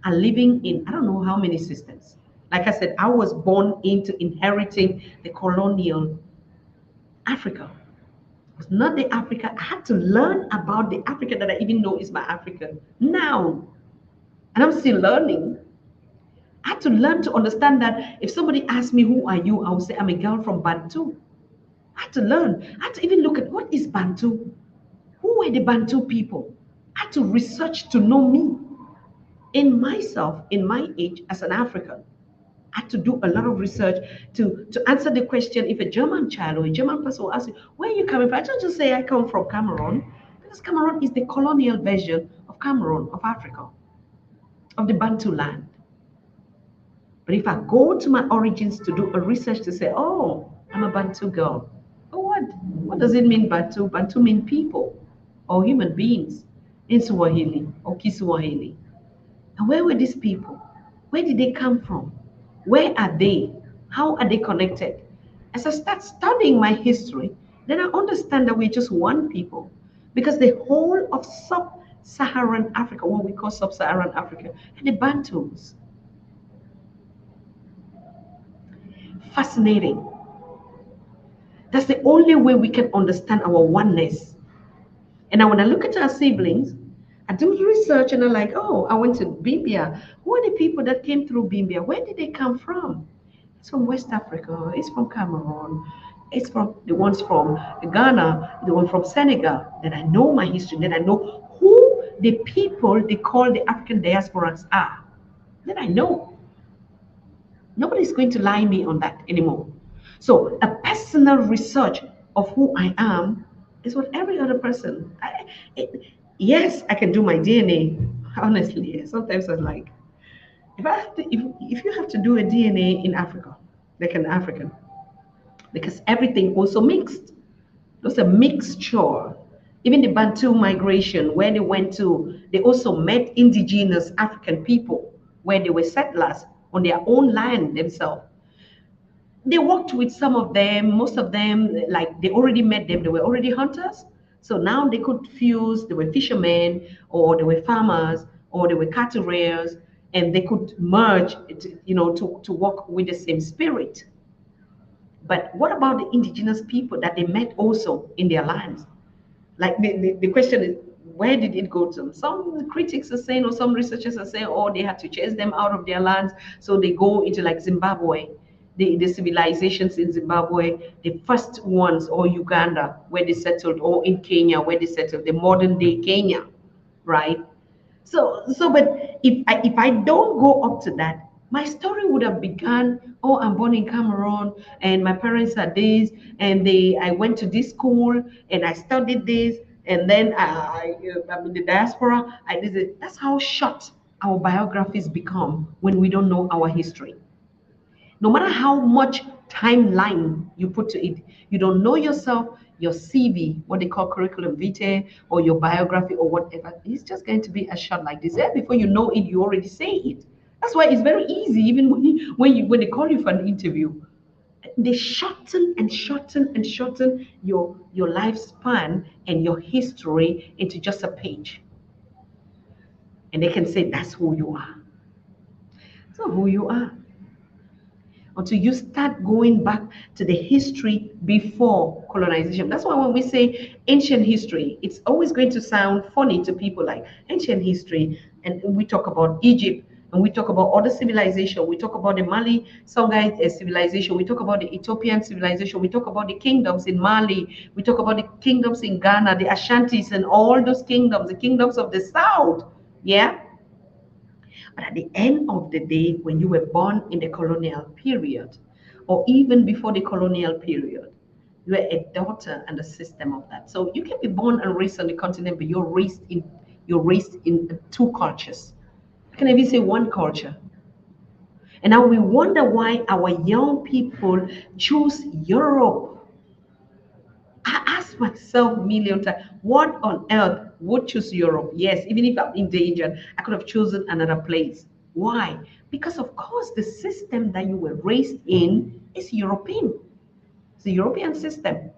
are living in I don't know how many systems. Like I said, I was born into inheriting the colonial Africa. It was not the Africa. I had to learn about the Africa that I even know is my Africa now. And I'm still learning. I had to learn to understand that if somebody asks me, who are you? I will say, I'm a girl from Bantu. I had to learn. I had to even look at what is Bantu? Who were the Bantu people? I had to research to know me in myself, in my age as an African. I had to do a lot of research to answer the question if a German child or a German person will ask you, where are you coming from? I don't just say I come from Cameroon, because Cameroon is the colonial version of Cameroon, of Africa, of the Bantu land. But if I go to my origins to do a research to say, oh, I'm a Bantu girl, oh, what does it mean Bantu? Bantu means people or human beings in Swahili or Kiswahili. And where were these people? Where did they come from? Where are they? How are they connected? As I start studying my history, then I understand that we're just one people. Because the whole of sub-Saharan Africa, what we call sub-Saharan Africa, are the Bantus. Fascinating. That's the only way we can understand our oneness. And now when I look at our siblings, I do research and I'm like, oh, I went to Bimbia. Who are the people that came through Bimbia? Where did they come from? It's from West Africa. It's from Cameroon. It's from the ones from Ghana, the one from Senegal. Then I know my history. Then I know who the people they call the African diasporans are. Then I know. Nobody's going to lie me on that anymore. So a personal research of who I am is what every other person. Yes, I can do my DNA. Honestly, sometimes I'm like, if you have to do a DNA in Africa, like an African, because everything also mixed. There's a mixture. Even the Bantu migration, where they went to, they also met indigenous African people, where they were settlers on their own land themselves. They worked with some of them, most of them, like they already met them, they were already hunters. So now they could fuse, they were fishermen, or they were farmers, or they were cattle rearers, and they could merge, to work with the same spirit. But what about the indigenous people that they met also in their lands? Like the question is, where did it go to? Some critics are saying, or some researchers are saying, oh, they had to chase them out of their lands, so they go into like Zimbabwe, the civilizations in Zimbabwe, the first ones, or Uganda, where they settled, or in Kenya, where they settled, the modern day Kenya, right? But if I don't go up to that, my story would have begun. Oh, I'm born in Cameroon, and my parents are this, and I went to this school, and I studied this, and then I'm in the diaspora. I did it. That's how short our biographies become when we don't know our history. No matter how much timeline you put to it, you don't know yourself, your CV, what they call curriculum vitae, or your biography, or whatever, it's just going to be a shot like this. And before you know it, you already say it. That's why it's very easy, even when they call you for an interview, they shorten and shorten and shorten your lifespan and your history into just a page. And they can say that's who you are. So who you are. Until you start going back to the history before colonization. That's why when we say ancient history, it's always going to sound funny to people, like ancient history. And we talk about Egypt, and we talk about other civilization. We talk about the Mali Songhai civilization. We talk about the Ethiopian civilization. We talk about the kingdoms in Mali. We talk about the kingdoms in Ghana, the Ashantis, and all those kingdoms, the kingdoms of the South. Yeah. But at the end of the day, when you were born in the colonial period, or even before the colonial period, you are a daughter and a system of that. So you can be born and raised on the continent, but you're raised in two cultures. I can even say one culture. And now we wonder why our young people choose Europe. I ask myself a million times, what on earth would choose Europe? Yes, even if I'm endangered, I could have chosen another place. Why? Because of course the system that you were raised in is European. It's the European system.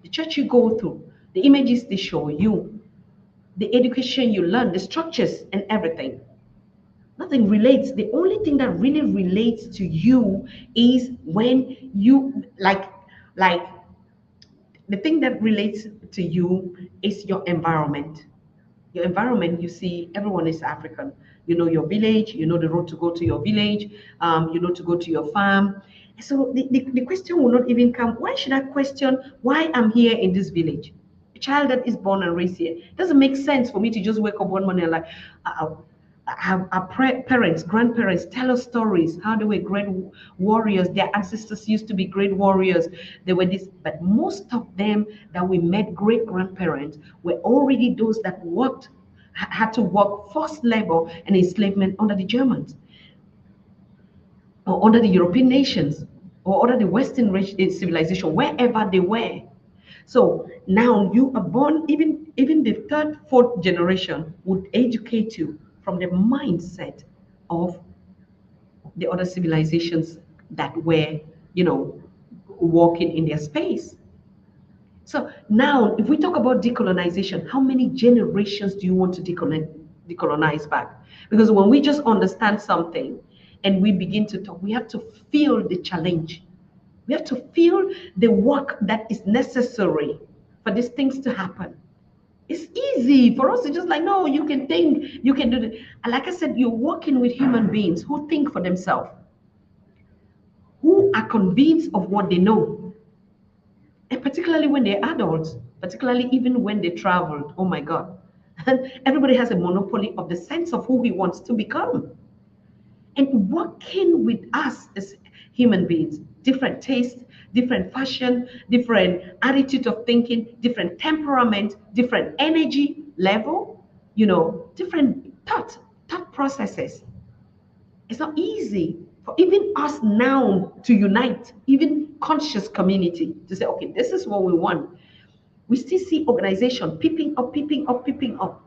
The church you go through, the images they show you, the education you learn, the structures and everything. Nothing relates. The only thing that really relates to you is when you like the thing that relates to you is your environment. Your environment, you see, everyone is African. You know your village, you know the road to go to your village, you know to go to your farm. So the question will not even come, why should I question why I'm here in this village? A child that is born and raised here. It doesn't make sense for me to just wake up one morning and like, our parents, grandparents tell us stories how they were great warriors. Their ancestors used to be great warriors. They were this, but most of them that we met, great grandparents, were already those that worked, had to work forced labor and enslavement under the Germans, or under the European nations, or under the Western civilization, wherever they were. So now you are born, even the third, fourth generation would educate you from the mindset of the other civilizations that were, you know, walking in their space. So now, if we talk about decolonization, how many generations do you want to decolonize back? Because when we just understand something and we begin to talk, we have to feel the challenge. We have to feel the work that is necessary for these things to happen. It's easy for us to just like, no, you can think, you can do it. And like I said, you're working with human beings who think for themselves, who are convinced of what they know. And particularly when they're adults, particularly even when they traveled, oh my God. And everybody has a monopoly of the sense of who he wants to become. And working with us as human beings, different taste, different fashion, different attitude of thinking, different temperament, different energy level, different thought processes. It's not easy for even us now to unite, even conscious community, to say, okay, this is what we want. We still see organization peeping up, peeping up, peeping up.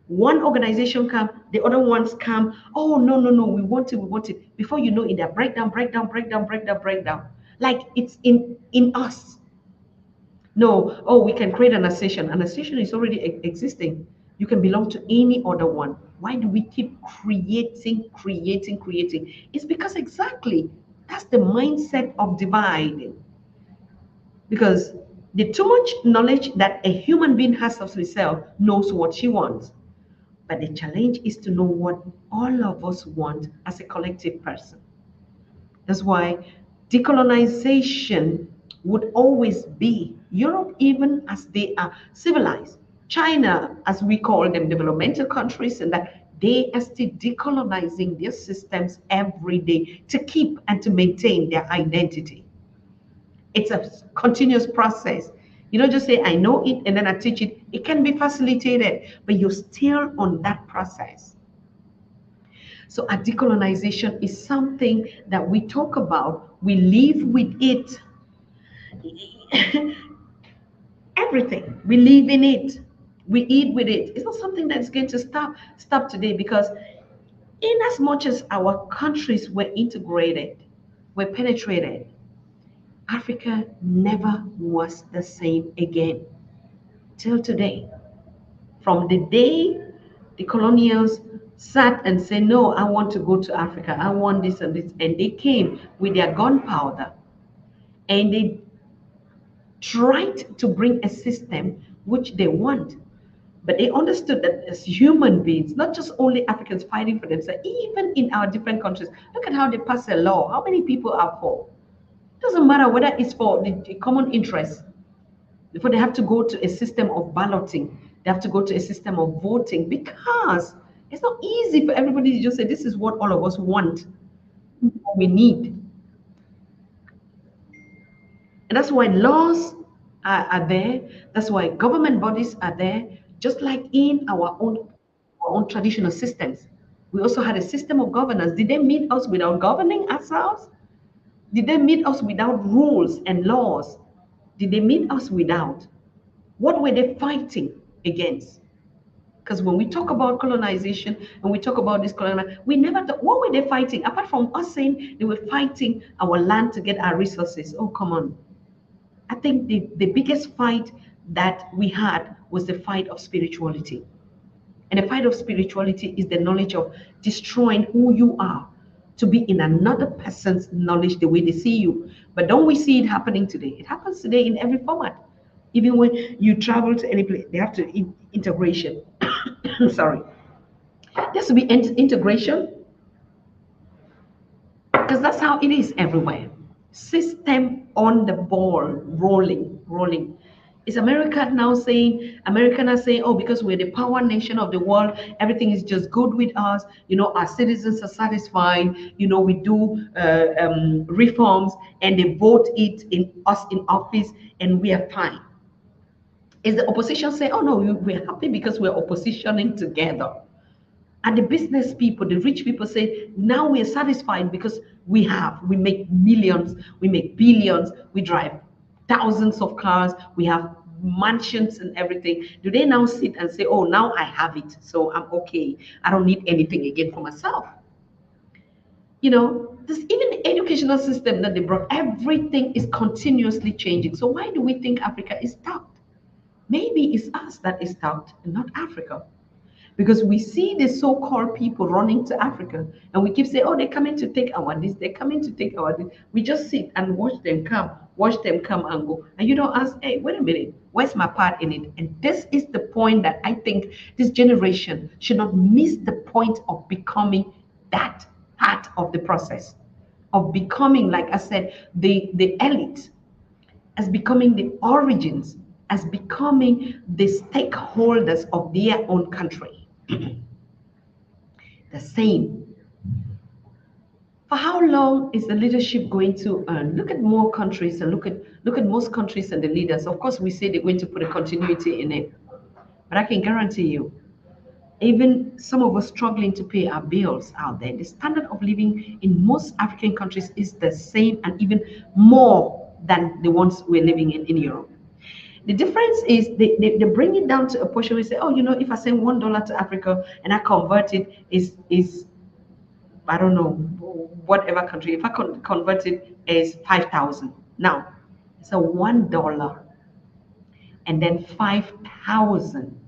One organization come, the other ones come. Oh, no, no, no, we want it, we want it. Before you know it, they breakdown, breakdown, breakdown, breakdown, breakdown. Like it's in us. No, oh, we can create an association. An association is already existing. You can belong to any other one. Why do we keep creating? It's because exactly That's the mindset of dividing. Because the too much knowledge that a human being has of herself knows what she wants. But the challenge is to know what all of us want as a collective person. That's why decolonization would always be Europe, even as they are civilized. China, as we call them, developmental countries, and that they are still decolonizing their systems every day to keep and to maintain their identity. It's a continuous process. You don't just say, I know it, and then I teach it. It can be facilitated, but you're still on that process. So, a decolonization is something that we talk about, we live with it, everything. We live in it, we eat with it. It's not something that's going to stop today because, in as much as our countries were integrated, were penetrated, Africa never was the same again till today. From the day the colonials sat and said, no, I want to go to Africa, I want this and this, and they came with their gunpowder and they tried to bring a system which they want. But they understood that as human beings, not just only Africans fighting for themselves, even in our different countries, look at how they pass a law. How many people are for? It doesn't matter whether it's for the common interest. Before they have to go to a system of balloting, they have to go to a system of voting because it's not easy for everybody to just say, this is what all of us want, what we need. And that's why laws are there. That's why government bodies are there, just like in our own traditional systems. We also had a system of governance. Did they meet us without governing ourselves? Did they meet us without rules and laws? Did they meet us without? What were they fighting against? Because when we talk about colonization and we talk about this colonization, we never thought, what were they fighting? Apart from us saying they were fighting our land to get our resources. Oh, come on. I think the biggest fight that we had was the fight of spirituality. And the fight of spirituality is the knowledge of destroying who you are to be in another person's knowledge the way they see you. But don't we see it happening today? It happens today in every format. Even when you travel to any place, they have to integration. Sorry. There has to be integration because that's how it is everywhere. System on the ball, rolling, rolling. Is America now saying, Americans are saying, oh, because we're the power nation of the world, everything is just good with us. You know, our citizens are satisfied. You know, we do reforms and they vote it in us in office and we are fine. Is the opposition saying, oh, no, we're happy because we're oppositioning together? And the business people, the rich people say, now we are satisfied because we make millions, we make billions, we drive thousands of cars, we have mansions and everything. Do they now sit and say, oh, now I have it, so I'm okay. I don't need anything again for myself. You know, this even the educational system that they brought, everything is continuously changing. So why do we think Africa is stuck? Maybe it's us that is stuck and not Africa. Because we see the so-called people running to Africa and we keep saying, oh, they're coming to take our this, they're coming to take our this. We just sit and watch them come and go. And you don't ask, hey, wait a minute, where's my part in it? And this is the point that I think this generation should not miss the point of becoming that part of the process, of becoming, like I said, the elite, as becoming the origins, as becoming the stakeholders of their own country. The same. For how long is the leadership going to earn? Look at more countries and look at most countries and the leaders. Of course, we say they're going to put a continuity in it, but I can guarantee you, even some of us struggling to pay our bills out there, the standard of living in most African countries is the same and even more than the ones we're living in Europe. The difference is they bring it down to a portion where we say, oh, you know, if I send $1 to Africa and I convert it is I don't know, whatever country, if I convert it as 5,000. Now, it's a $1 and then 5,000.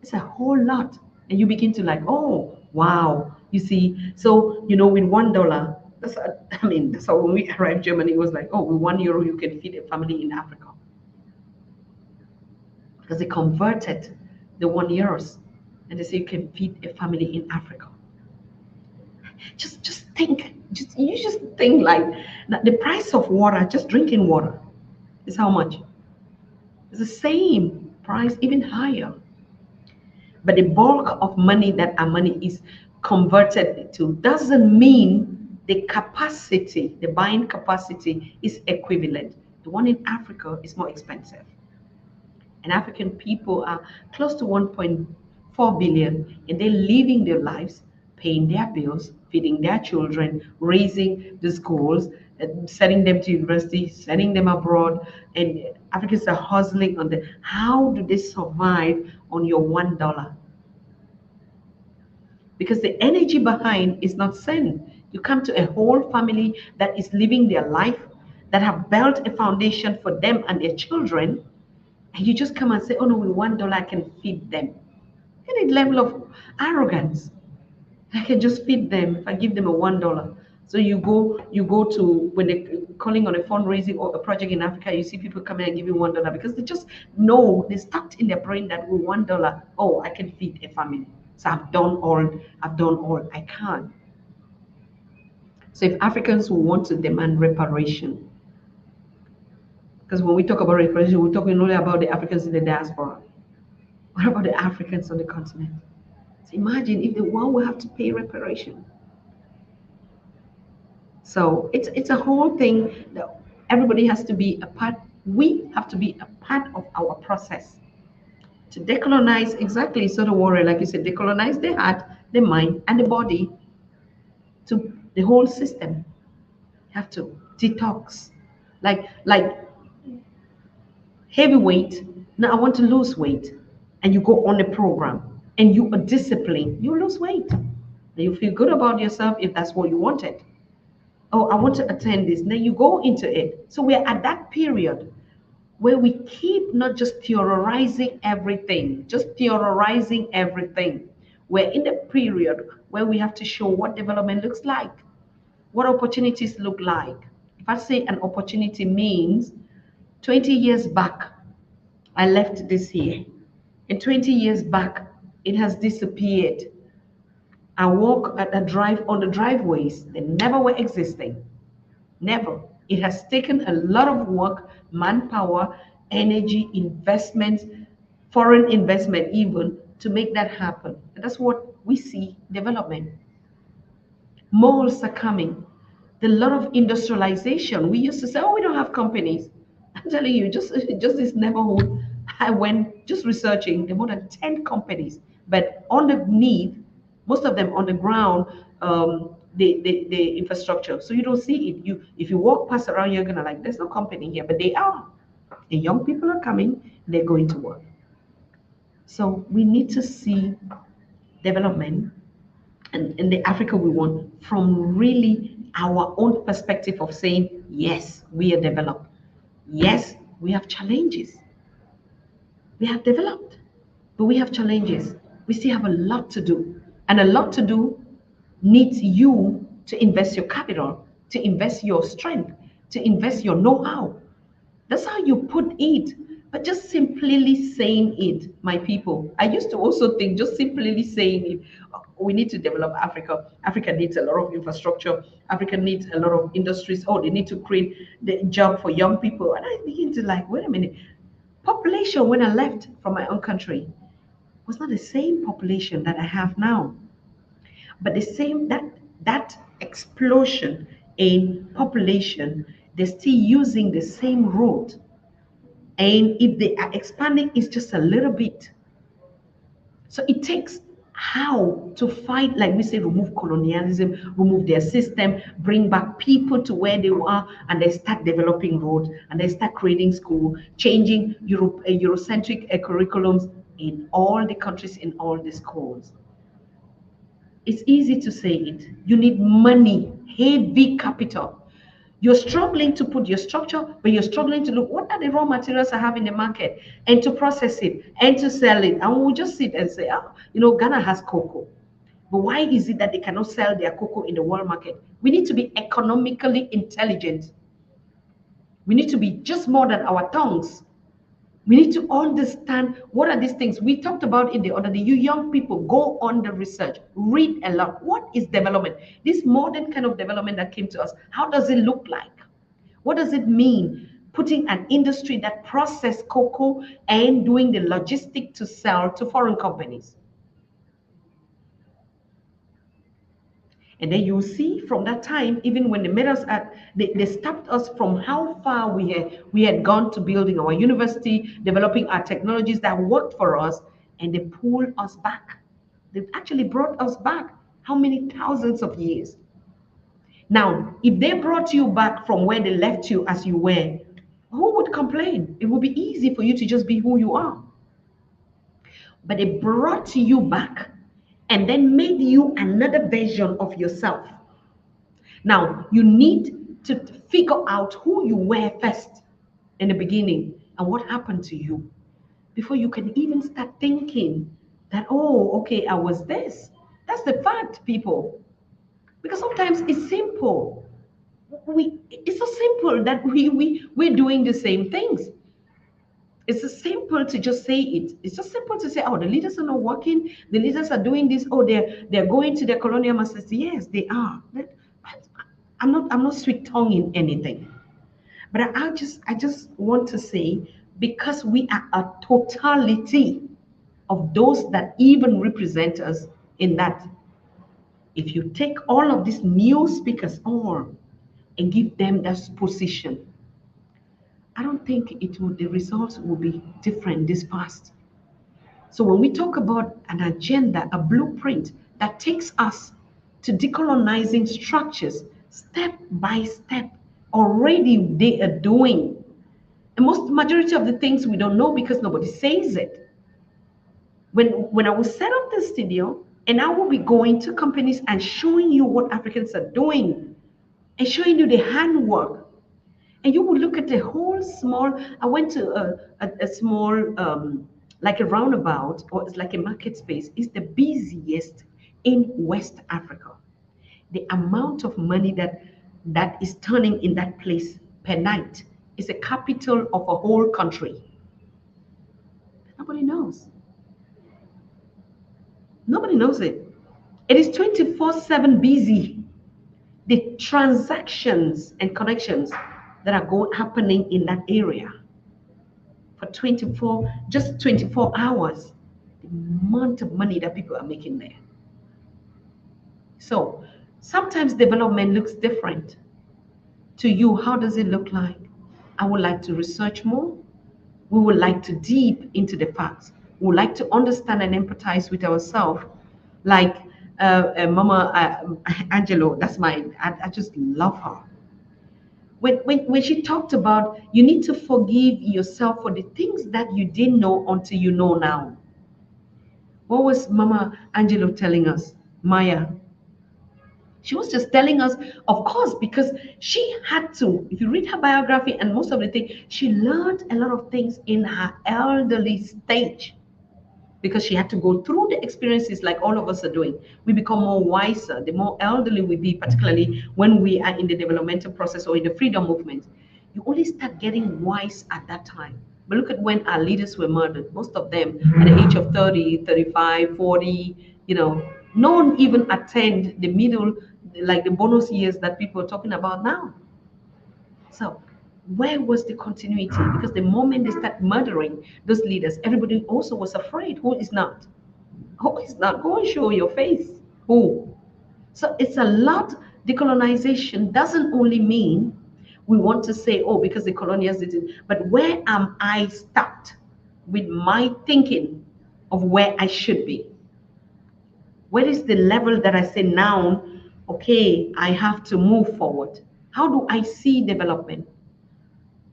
It's a whole lot. And you begin to like, oh, wow. You see, so, you know, with $1, I mean, that's how when we arrived Germany, it was like, oh, with €1 you can feed a family in Africa because they converted the €1 and they say you can feed a family in Africa. Just think, just think like that the price of water, just drinking water, is how much? It's the same price, even higher. But the bulk of money that our money is converted to doesn't mean the capacity, the buying capacity is equivalent. The one in Africa is more expensive. And African people are close to 1.4 billion, and they're living their lives, paying their bills, feeding their children, raising the schools, sending them to university, sending them abroad. And Africans are hustling on the how do they survive on your $1? Because the energy behind is not sin. You come to a whole family that is living their life, that have built a foundation for them and their children, and you just come and say, oh no, with $1 I can feed them. Any level of arrogance. I can just feed them if I give them a $1. So you go to when they're calling on a fundraising or a project in Africa, you see people coming and giving $1 because they just know they stuck in their brain that with $1, oh, I can feed a family. So I've done all I can. So if Africans who want to demand reparation, because when we talk about reparation, we're talking only about the Africans in the diaspora. What about the Africans on the continent? So imagine if the world will have to pay reparation. So it's a whole thing that everybody has to be a part. We have to be a part of our process to decolonize exactly. So the warrior, like you said, decolonize the heart, the mind, and the body to the whole system. You have to detox, like heavyweight. Now I want to lose weight, and you go on a program, and you are disciplined. You lose weight, and you feel good about yourself if that's what you wanted. Oh, I want to attend this. Then you go into it. So we're at that period where we keep not just theorizing everything, just theorizing everything. We're in the period where we have to show what development looks like, what opportunities look like. If I say an opportunity means 20 years back, I left this here, and 20 years back, it has disappeared. I walk at a drive on the driveways that never were existing. Never. It has taken a lot of work, manpower, energy, investment, foreign investment even to make that happen. And that's what we see development. Malls are coming. The lot of industrialization. We used to say, oh, we don't have companies. I'm telling you, just this neighborhood, I went just researching, there are more than 10 companies. But underneath, most of them on the ground, the infrastructure. So you don't see it. If you walk past around, you're gonna like, there's no company here, but they are. The young people are coming, they're going to work. So we need to see development and in the Africa we want from really our own perspective of saying, yes, we are developed. Yes, we have challenges. We have developed, but we have challenges. We still have a lot to do. And a lot to do needs you to invest your capital, to invest your strength, to invest your know how. That's how you put it. But just simply saying it, my people. I used to also think just simply saying it, we need to develop Africa. Africa needs a lot of infrastructure. Africa needs a lot of industries. Oh, they need to create the job for young people. And I begin to like, wait a minute. Population when I left from my own country was not the same population that I have now. But the same that explosion in population, they're still using the same road. And if they are expanding, it's just a little bit. So it takes how to fight, like we say, remove colonialism, remove their system, bring back people to where they are, and they start developing roads, and they start creating school, changing Eurocentric curriculums in all the countries, in all the schools. It's easy to say it. You need money, heavy capital. You're struggling to put your structure, but you're struggling to look what are the raw materials I have in the market and to process it and to sell it. And we'll just sit and say, oh, Ghana has cocoa. But why is it that they cannot sell their cocoa in the world market? We need to be economically intelligent. We need to be just more than our tongues. We need to understand what are these things. We talked about in the other day. You young people, go on the research, read a lot. What is development? This modern kind of development that came to us, how does it look like? What does it mean? Putting an industry that process cocoa and doing the logistic to sell to foreign companies. And then you see from that time, even when they made us at, they stopped us from how far we had gone to building our university, developing our technologies that worked for us, and they pulled us back. They actually brought us back. How many thousands of years? Now, if they brought you back from where they left you as you were, who would complain? It would be easy for you to just be who you are. But they brought you back and then made you another version of yourself. Now, you need to figure out who you were first in the beginning and what happened to you before you can even start thinking that, oh, okay, I was this. That's the fact, people. Because sometimes it's simple. It's so simple that we're doing the same things. It's so simple to just say it. It's just simple to say, oh, the leaders are not working. The leaders are doing this. Oh, they're going to their colonial masters. Yes, they are. But I'm not sweet tonguing anything. But I just want to say, because we are a totality of those that even represent us in that. If you take all of these new speakers on and give them that position, I don't think the results will be different this fast. So when we talk about an agenda, a blueprint that takes us to decolonizing structures, step by step, already they are doing. And most majority of the things we don't know because nobody says it. When I will set up the studio and I will be going to companies and showing you what Africans are doing and showing you the handwork. And you will look at the whole small. I went to a small, like a roundabout, or it's like a market space. It's the busiest in West Africa. The amount of money that is turning in that place per night is a capital of a whole country. Nobody knows. Nobody knows it. It is 24/7 busy. The transactions and connections that are happening in that area for 24 hours, the amount of money that people are making there. So sometimes development looks different. To you, how does it look like? I would like to research more. We would like to deep into the facts. We would like to understand and empathize with ourselves. Like Mama Angelo, that's I just love her. When she talked about you need to forgive yourself for the things that you didn't know until you know now. What was Mama Angelo telling us? Maya. She was just telling us, of course, because she had to. If you read her biography and most of the things, she learned a lot of things in her elderly stage because she had to go through the experiences like all of us are doing. We become more wiser the more elderly we be, particularly when we are in the developmental process or in the freedom movement. You only start getting wise at that time. But look at when our leaders were murdered. Most of them at the age of 30, 35, 40, no one even attend the middle, like the bonus years that people are talking about now. So where was the continuity? Because the moment they start murdering those leaders, everybody also was afraid. Who is not? Who is not? Go and show your face. Who? So it's a lot. Decolonization doesn't only mean we want to say, oh, because the colonials did it, but where am I stuck with my thinking of where I should be? Where is the level that I say now, okay, I have to move forward? How do I see development?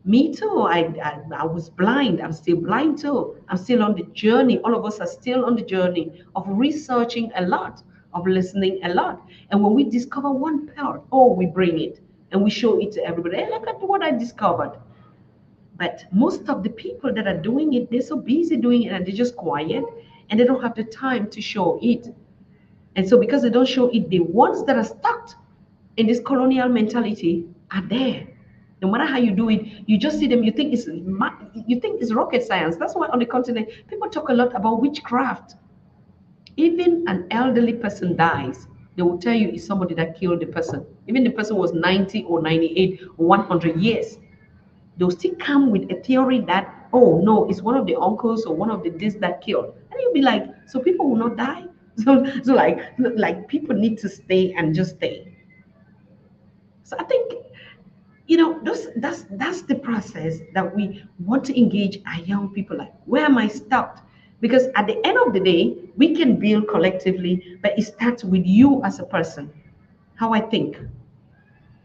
Me too. I was blind. I'm still blind too. I'm still on the journey. All of us are still on the journey of researching a lot, of listening a lot. And when we discover one part, oh, we bring it and we show it to everybody. Hey, look at what I discovered. But most of the people that are doing it, they're so busy doing it and they're just quiet and they don't have the time to show it. And so because they don't show it, the ones that are stuck in this colonial mentality are there. No matter how you do it, you just see them. You think it's rocket science. That's why on the continent people talk a lot about witchcraft. Even an elderly person dies, they will tell you it's somebody that killed the person. Even the person was 90 or 98 or 100 years. They'll still come with a theory that, oh no, it's one of the uncles or one of the this that killed. And you'll be like, so people will not die? So like people need to stay and just stay. So I think that's the process that we want to engage our young people. Like, where am I stuck? Because at the end of the day, we can build collectively, but it starts with you as a person, how I think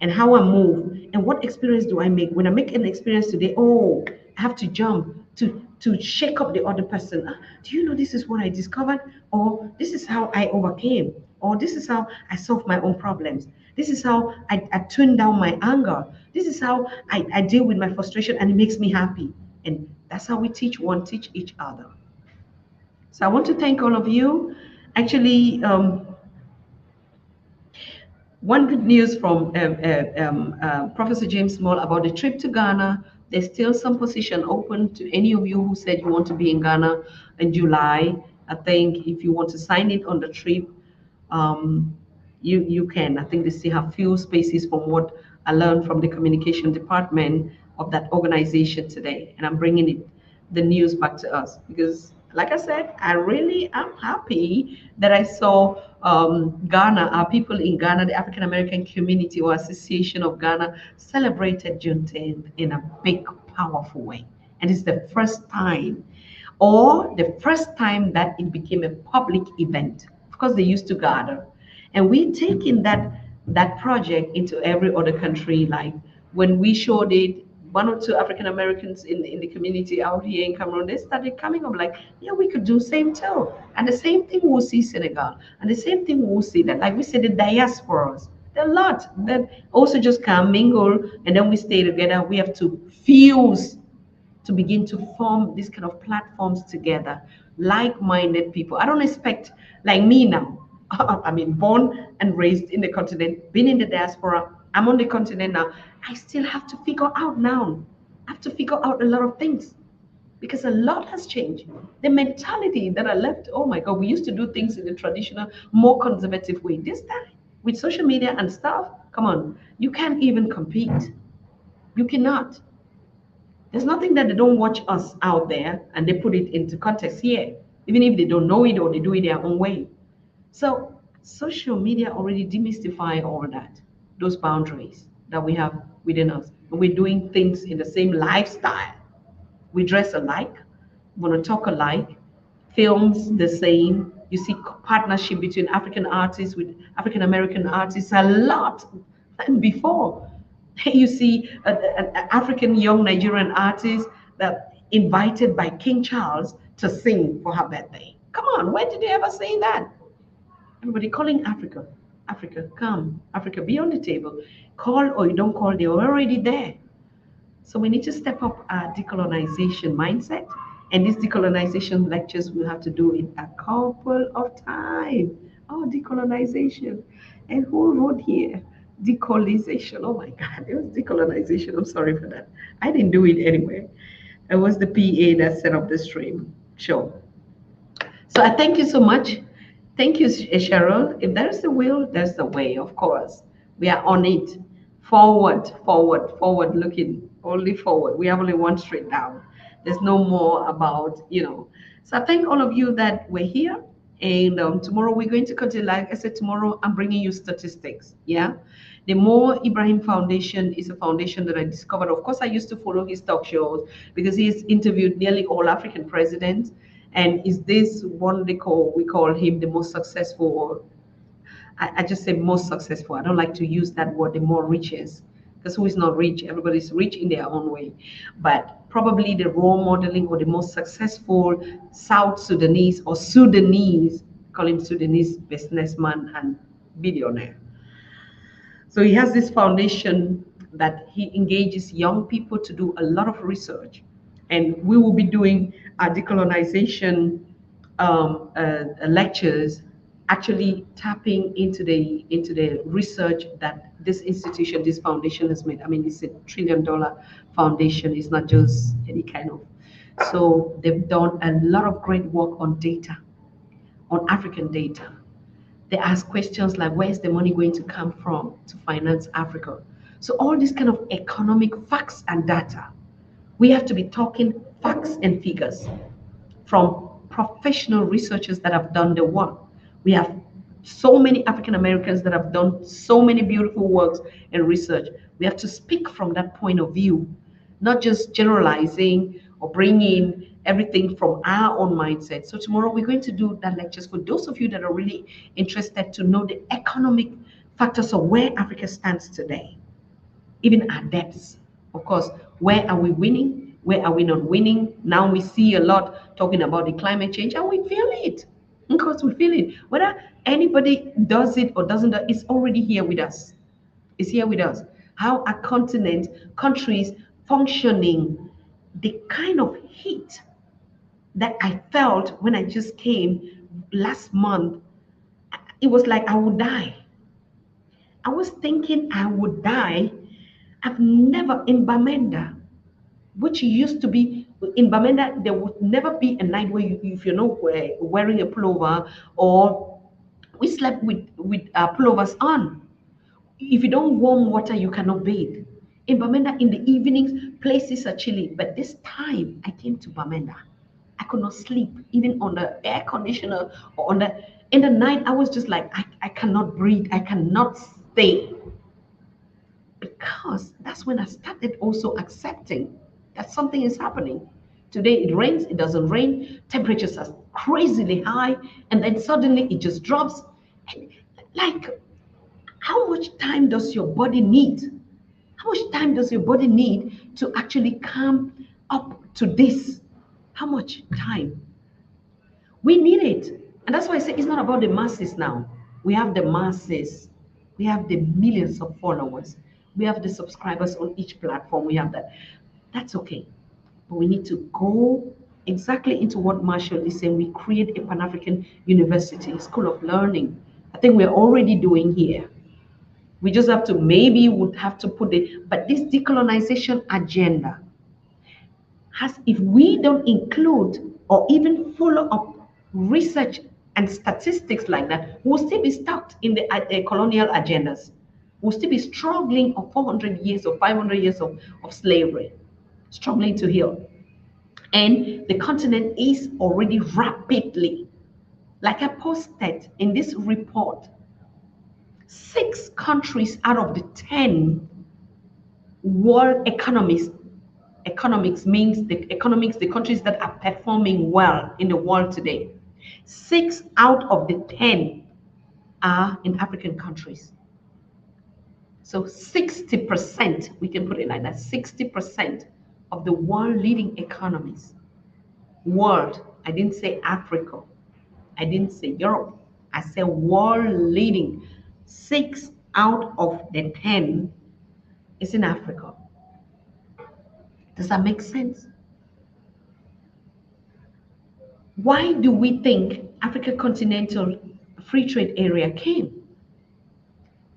and how I move and what experience do I make. When I make an experience today, oh, I have to jump to shake up the other person. Ah, do you know this is what I discovered? Or this is how I overcame? Or this is how I solve my own problems. This is how I tune down my anger. This is how I deal with my frustration and it makes me happy. And that's how we teach each other. So I want to thank all of you. Actually, one good news from Professor James Small about the trip to Ghana. There's still some position open to any of you who said you want to be in Ghana in July. I think if you want to sign it on the trip, um, you can. I think they still have few spaces from what I learned from the communication department of that organization today, and I'm bringing the news back to us because, like I said, I really am happy that I saw Ghana, our people in Ghana, the African American Community or Association of Ghana, celebrated Juneteenth in a big, powerful way, and it's the first time or the first time that it became a public event. Of course, they used to gather. And we taking that project into every other country. Like when we showed it, one or two African Americans in the community out here in Cameroon, they started coming up like, yeah, we could do same too. And the same thing we'll see Senegal. And the same thing we'll see that, like we said, the diasporas. There are a lot that also just come mingle and then we stay together. We have to fuse to begin to form these kind of platforms together, like-minded people. I don't expect, like me now, I mean, born and raised in the continent, been in the diaspora, I'm on the continent now. I still have to figure out now. I have to figure out a lot of things because a lot has changed. The mentality that I left, oh my God, we used to do things in the traditional, more conservative way. This time, with social media and stuff, come on, you can't even compete. You cannot. There's nothing that they don't watch us out there and they put it into context here, even if they don't know it or they do it their own way. So social media already demystify all that, those boundaries that we have within us. And we're doing things in the same lifestyle. We dress alike, want to talk alike, films the same. You see partnership between African artists with African American artists a lot. And before, you see an African young Nigerian artist that invited by King Charles to sing for her birthday. Come on, when did they ever say that? Everybody calling Africa. Africa, come. Africa, be on the table. Call or you don't call, they're already there. So we need to step up our decolonization mindset. And these decolonization lectures we'll have to do in a couple of time. Oh, decolonization. And who wrote here? Decolonization. Oh my God, it was decolonization. I'm sorry for that. I didn't do it anyway. It was the PA that set up the stream show. So I thank you so much. Thank you, Cheryl. If there's the will, there's the way, of course. We are on it. Forward, forward, forward looking, only forward. We have only one straight down. There's no more about. So I thank all of you that were here. And tomorrow we're going to continue. Like I said, tomorrow I'm bringing you statistics. Yeah. The More Ibrahim Foundation is a foundation that I discovered. Of course, I used to follow his talk shows because he's interviewed nearly all African presidents. And is this one we call him the most successful, or I just say most successful. I don't like to use that word, the more riches, because who is not rich? Everybody's rich in their own way. But probably the role modeling or the most successful South Sudanese or Sudanese, call him Sudanese businessman and billionaire. So he has this foundation that he engages young people to do a lot of research. And we will be doing our decolonization lectures actually tapping into the research that this institution, this foundation has made. I mean, it's $1 trillion foundation. It's not just any kind of. So they've done a lot of great work on data, on African data. They ask questions like, where's the money going to come from to finance Africa? So all these kind of economic facts and data, we have to be talking facts and figures from professional researchers that have done the work. We have so many African Americans that have done so many beautiful works and research. We have to speak from that point of view, not just generalizing or bringing everything from our own mindset. So tomorrow we're going to do that lectures for those of you that are really interested to know the economic factors of where Africa stands today, even our debts. Of course, where are we winning? Where are we not winning? Now we see a lot talking about the climate change, and we feel it. Because we feel it. Whether anybody does it or doesn't, it's already here with us. It's here with us. How a continent, countries functioning, the kind of heat that I felt when I just came last month, it was like I would die. I was thinking I would die. I've never in Bamenda, which used to be in Bamenda, there would never be a night where you, if you're not wearing a pullover, or we slept with pullovers on. If you don't warm water, you cannot bathe. In Bamenda, in the evenings, places are chilly. But this time I came to Bamenda, I could not sleep, even on the air conditioner or on the in the night. I was just like, I cannot breathe, I cannot stay. Because that's when I started also accepting that something is happening. Today it rains, it doesn't rain, temperatures are crazily high, and then suddenly it just drops. And like, how much time does your body need? How much time does your body need to actually come up to this? How much time? We need it. And that's why I say it's not about the masses now. We have the masses. We have the millions of followers. We have the subscribers on each platform. We have that. That's okay. But we need to go exactly into what Marshall is saying. We create a Pan African university, school of learning. I think we're already doing here. We just have to, maybe would have to put it, but this decolonization agenda has, if we don't include or even follow up research and statistics like that, we'll still be stuck in the colonial agendas. We'll still be struggling of 400 years or 500 years of slavery, struggling to heal. And the continent is already rapidly, like I posted in this report, 6 countries out of the 10 world economies. Economics means the economics, the countries that are performing well in the world today. 6 out of the 10 are in African countries. So 60%, we can put it like that, 60% of the world leading economies, world, I didn't say Africa, I didn't say Europe, I said world leading. 6 out of the 10 is in Africa. Does that make sense? Why do we think Africa Continental Free Trade Area came?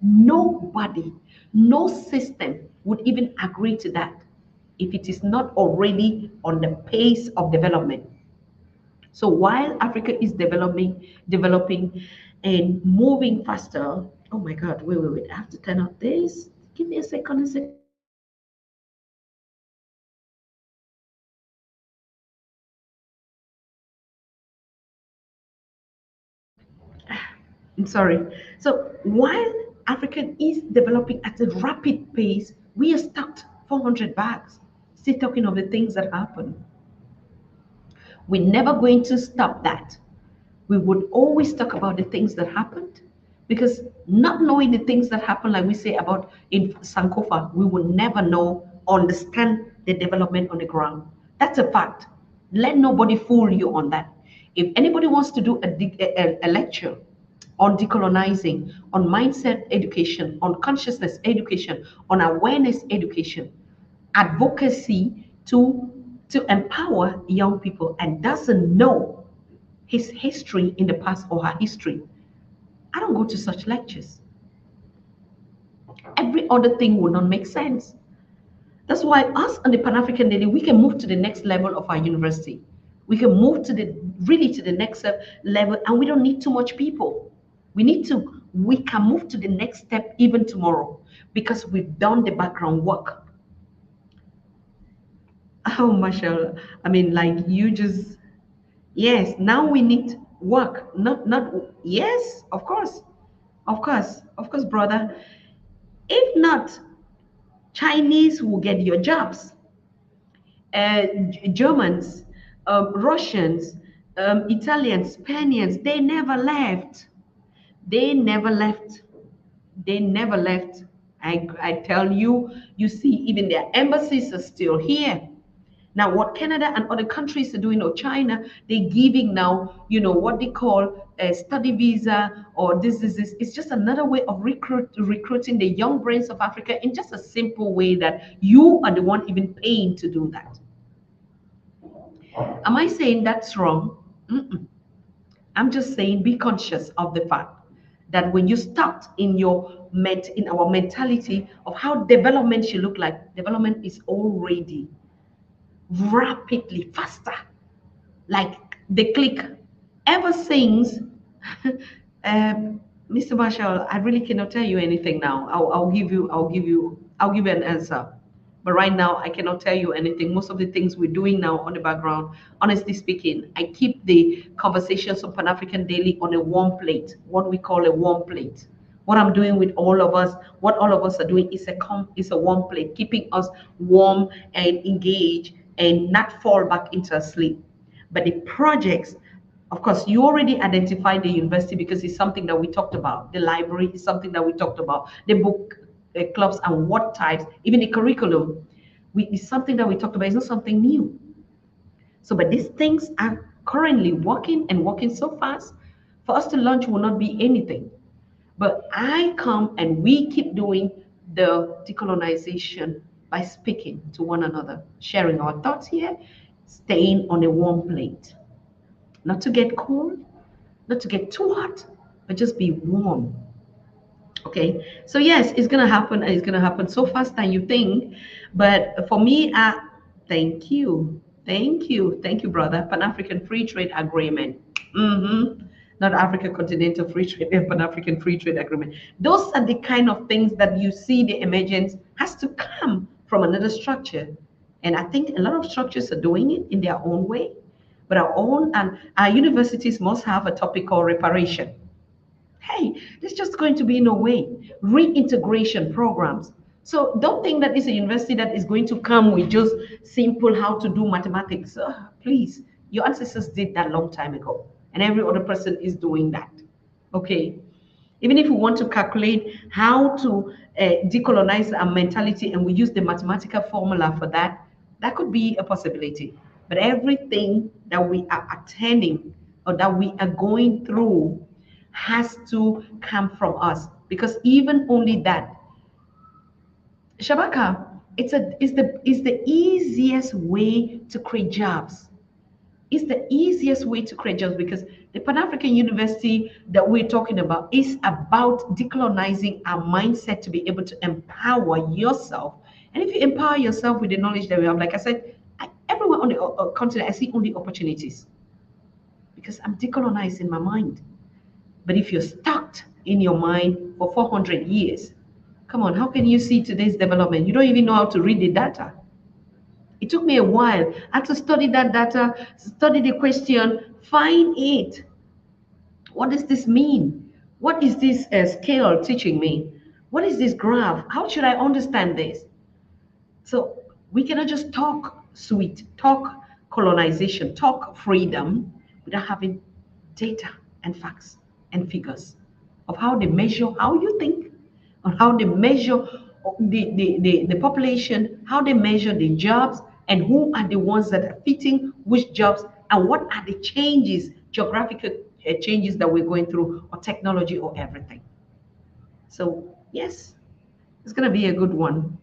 Nobody, no system would even agree to that if it is not already on the pace of development. So while Africa is developing and moving faster, oh my God, wait, I have to turn off this. Give me a second, a second. I'm sorry. So while Africa is developing at a rapid pace, we are stuck 400 bags, still talking of the things that happen. We're never going to stop that. We would always talk about the things that happened, because not knowing the things that happen, like we say about in Sankofa, we will never know, understand the development on the ground. That's a fact. Let nobody fool you on that. If anybody wants to do a lecture on decolonizing, on mindset education, on consciousness education, on awareness education, advocacy to empower young people, and doesn't know his history in the past or her history, I don't go to such lectures. Every other thing will not make sense. That's why us and the Pan African Daily, we can move to the next level of our university. We can move to the really to the next level, and we don't need too much people. We can move to the next step even tomorrow because we've done the background work. Oh, Marshall, I mean, like you just, yes, now we need work. Not, yes, of course, brother. If not, Chinese will get your jobs. Germans, Russians, Italians, Spaniards, they never left. They never left. They never left. I tell you, you see, even their embassies are still here. Now, what Canada and other countries are doing, or China, they're giving now, what they call a study visa, or this. It's just another way of recruiting the young brains of Africa in just a simple way that you are the one even paying to do that. Am I saying that's wrong? Mm-mm. I'm just saying be conscious of the fact that when you start in our mentality of how development should look like, development is already rapidly faster, like the click. Ever since, Mr. Marshall, I really cannot tell you anything now. I'll give you an answer. But right now, I cannot tell you anything. Most of the things we're doing now on the background, honestly speaking, I keep the conversations of Pan African Daily on a warm plate, what we call a warm plate. What I'm doing with all of us, what all of us are doing is a warm plate, keeping us warm and engaged and not fall back into sleep. But the projects, of course, you already identified the university because it's something that we talked about. The library is something that we talked about. The book clubs and what types, even the curriculum, is something that we talked about. It's not something new. So, but these things are currently working and working so fast. For us to launch will not be anything. But I come and we keep doing the decolonization by speaking to one another, sharing our thoughts here, staying on a warm plate. Not to get cold, not to get too hot, but just be warm. Okay, so yes, it's gonna happen, and it's gonna happen so fast than you think. But for me, thank you, thank you, brother. Pan African Free Trade Agreement. Not African Continental Free Trade, Pan African Free Trade Agreement. Those are the kind of things that you see the emergence has to come from another structure. And I think a lot of structures are doing it in their own way. But our own and our universities must have a topic called reparation. Hey, this is just going to be in a way reintegration programs. So don't think that it's a university that is going to come with just simple how to do mathematics. Please, your ancestors did that long time ago, and every other person is doing that. Okay, even if we want to calculate how to decolonize our mentality and we use the mathematical formula for that, that could be a possibility. But everything that we are attending or that we are going through has to come from us because even only that, Shabaka, it's the easiest way to create jobs. It's the easiest way to create jobs because the Pan African University that we're talking about is about decolonizing our mindset to be able to empower yourself. And if you empower yourself with the knowledge that we have, like I said, everywhere on the continent, I see only opportunities because I'm decolonizing my mind. But if you're stuck in your mind for 400 years, come on, how can you see today's development? You don't even know how to read the data. It took me a while. I had to study that data, study the question, find it. What does this mean? What is this scale teaching me? What is this graph? How should I understand this? So we cannot just talk sweet, talk colonization, talk freedom without having data and facts and figures of how they measure how you think, on how they measure the population, how they measure the jobs, and who are the ones that are fitting which jobs, and what are the changes, geographical changes that we're going through, or technology, or everything. So, yes, it's going to be a good one.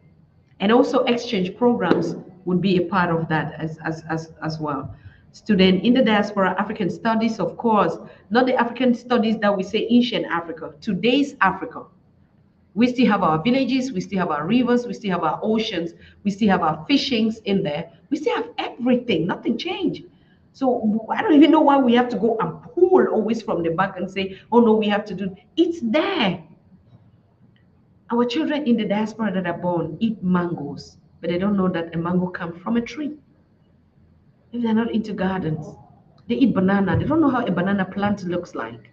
And also exchange programs would be a part of that as well. student in the diaspora, African studies, of course, not the African studies that we say ancient Africa, today's Africa. We still have our villages, we still have our rivers, we still have our oceans, we still have our fishings in there. We still have everything, nothing changed. So I don't even know why we have to go and pull always from the back and say, oh no, we have to do, it's there. Our children in the diaspora that are born eat mangoes, but they don't know that a mango comes from a tree. If they're not into gardens, they eat banana. They don't know how a banana plant looks like.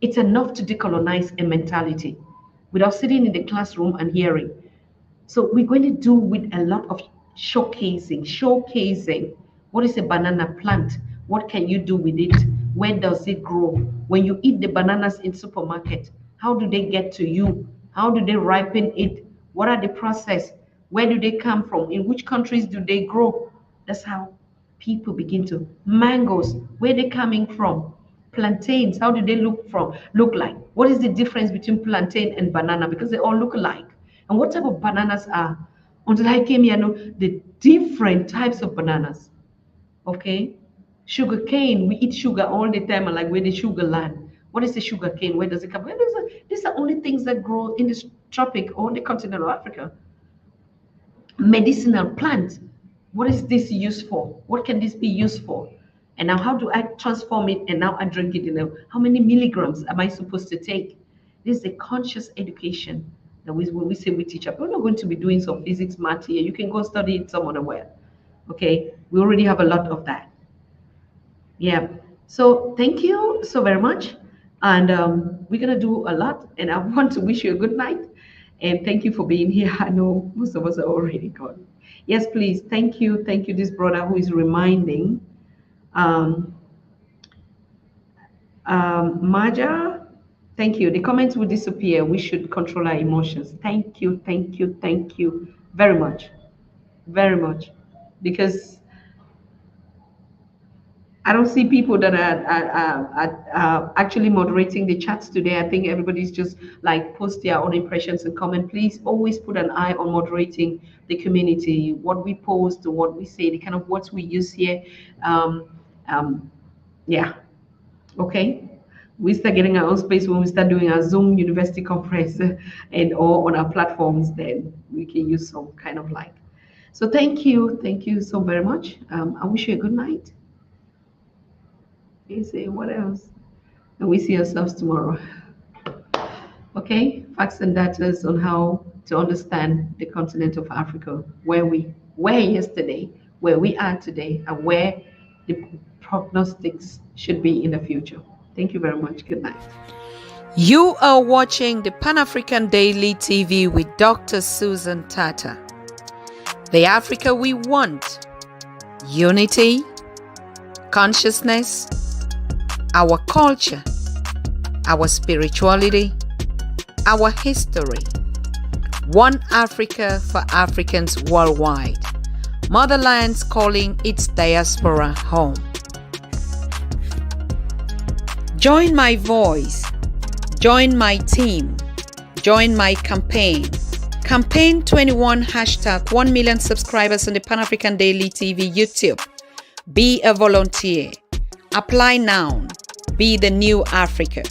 It's enough to decolonize a mentality without sitting in the classroom and hearing. So we're going to do with a lot of showcasing. What is a banana plant? What can you do with it? Where does it grow? When you eat the bananas in supermarket, how do they get to you? How do they ripen it? What are the process? Where do they come from? In which countries do they grow? That's how people begin to. Mangoes, where they coming from? Plantains, how do they look like? What is the difference between plantain and banana? Because they all look alike. And what type of bananas are? Until I came here, I know the different types of bananas. Okay? Sugar cane, we eat sugar all the time, and like where the sugar land. What is the sugar cane? Where does it come from? These are only things that grow in the tropic or the continent of Africa. Medicinal plant. What is this used for? What can this be used for? And now how do I transform it and now I drink it? How many milligrams am I supposed to take? This is a conscious education that when we say we teach up. We're not going to be doing some physics, math here. You can go study it some other way. Okay, we already have a lot of that. Yeah, so thank you so very much. And we're going to do a lot. And I want to wish you a good night. And thank you for being here. I know most of us are already gone. Yes, please. Thank you. Thank you, this brother who is reminding. Maja, thank you. The comments will disappear. We should control our emotions. Thank you. Thank you. Thank you very much. Very much. Because I don't see people that are actually moderating the chats today. I think everybody's just like post their own impressions and comment. Please always put an eye on moderating the community, what we post, what we say, the kind of words we use here. Yeah, okay. We start getting our own space when we start doing our Zoom university conference and or on our platforms, then we can use some kind of like. So thank you so very much. I wish you a good night. Okay, say what else? And we see ourselves tomorrow. Okay, facts and data on how to understand the continent of Africa, where we were yesterday, where we are today, and where the prognostics should be in the future. Thank you very much. Good night. You are watching the Pan-African Daily TV with Dr. Susan Tata. The Africa we want. Unity, consciousness, our culture, our spirituality, our history. One Africa for Africans worldwide. Motherlands calling its diaspora home. Join my voice. Join my team. Join my campaign. Campaign 21 hashtag 1 million subscribers on the Pan-African Daily TV YouTube. Be a volunteer. Apply now. Be the new Africa.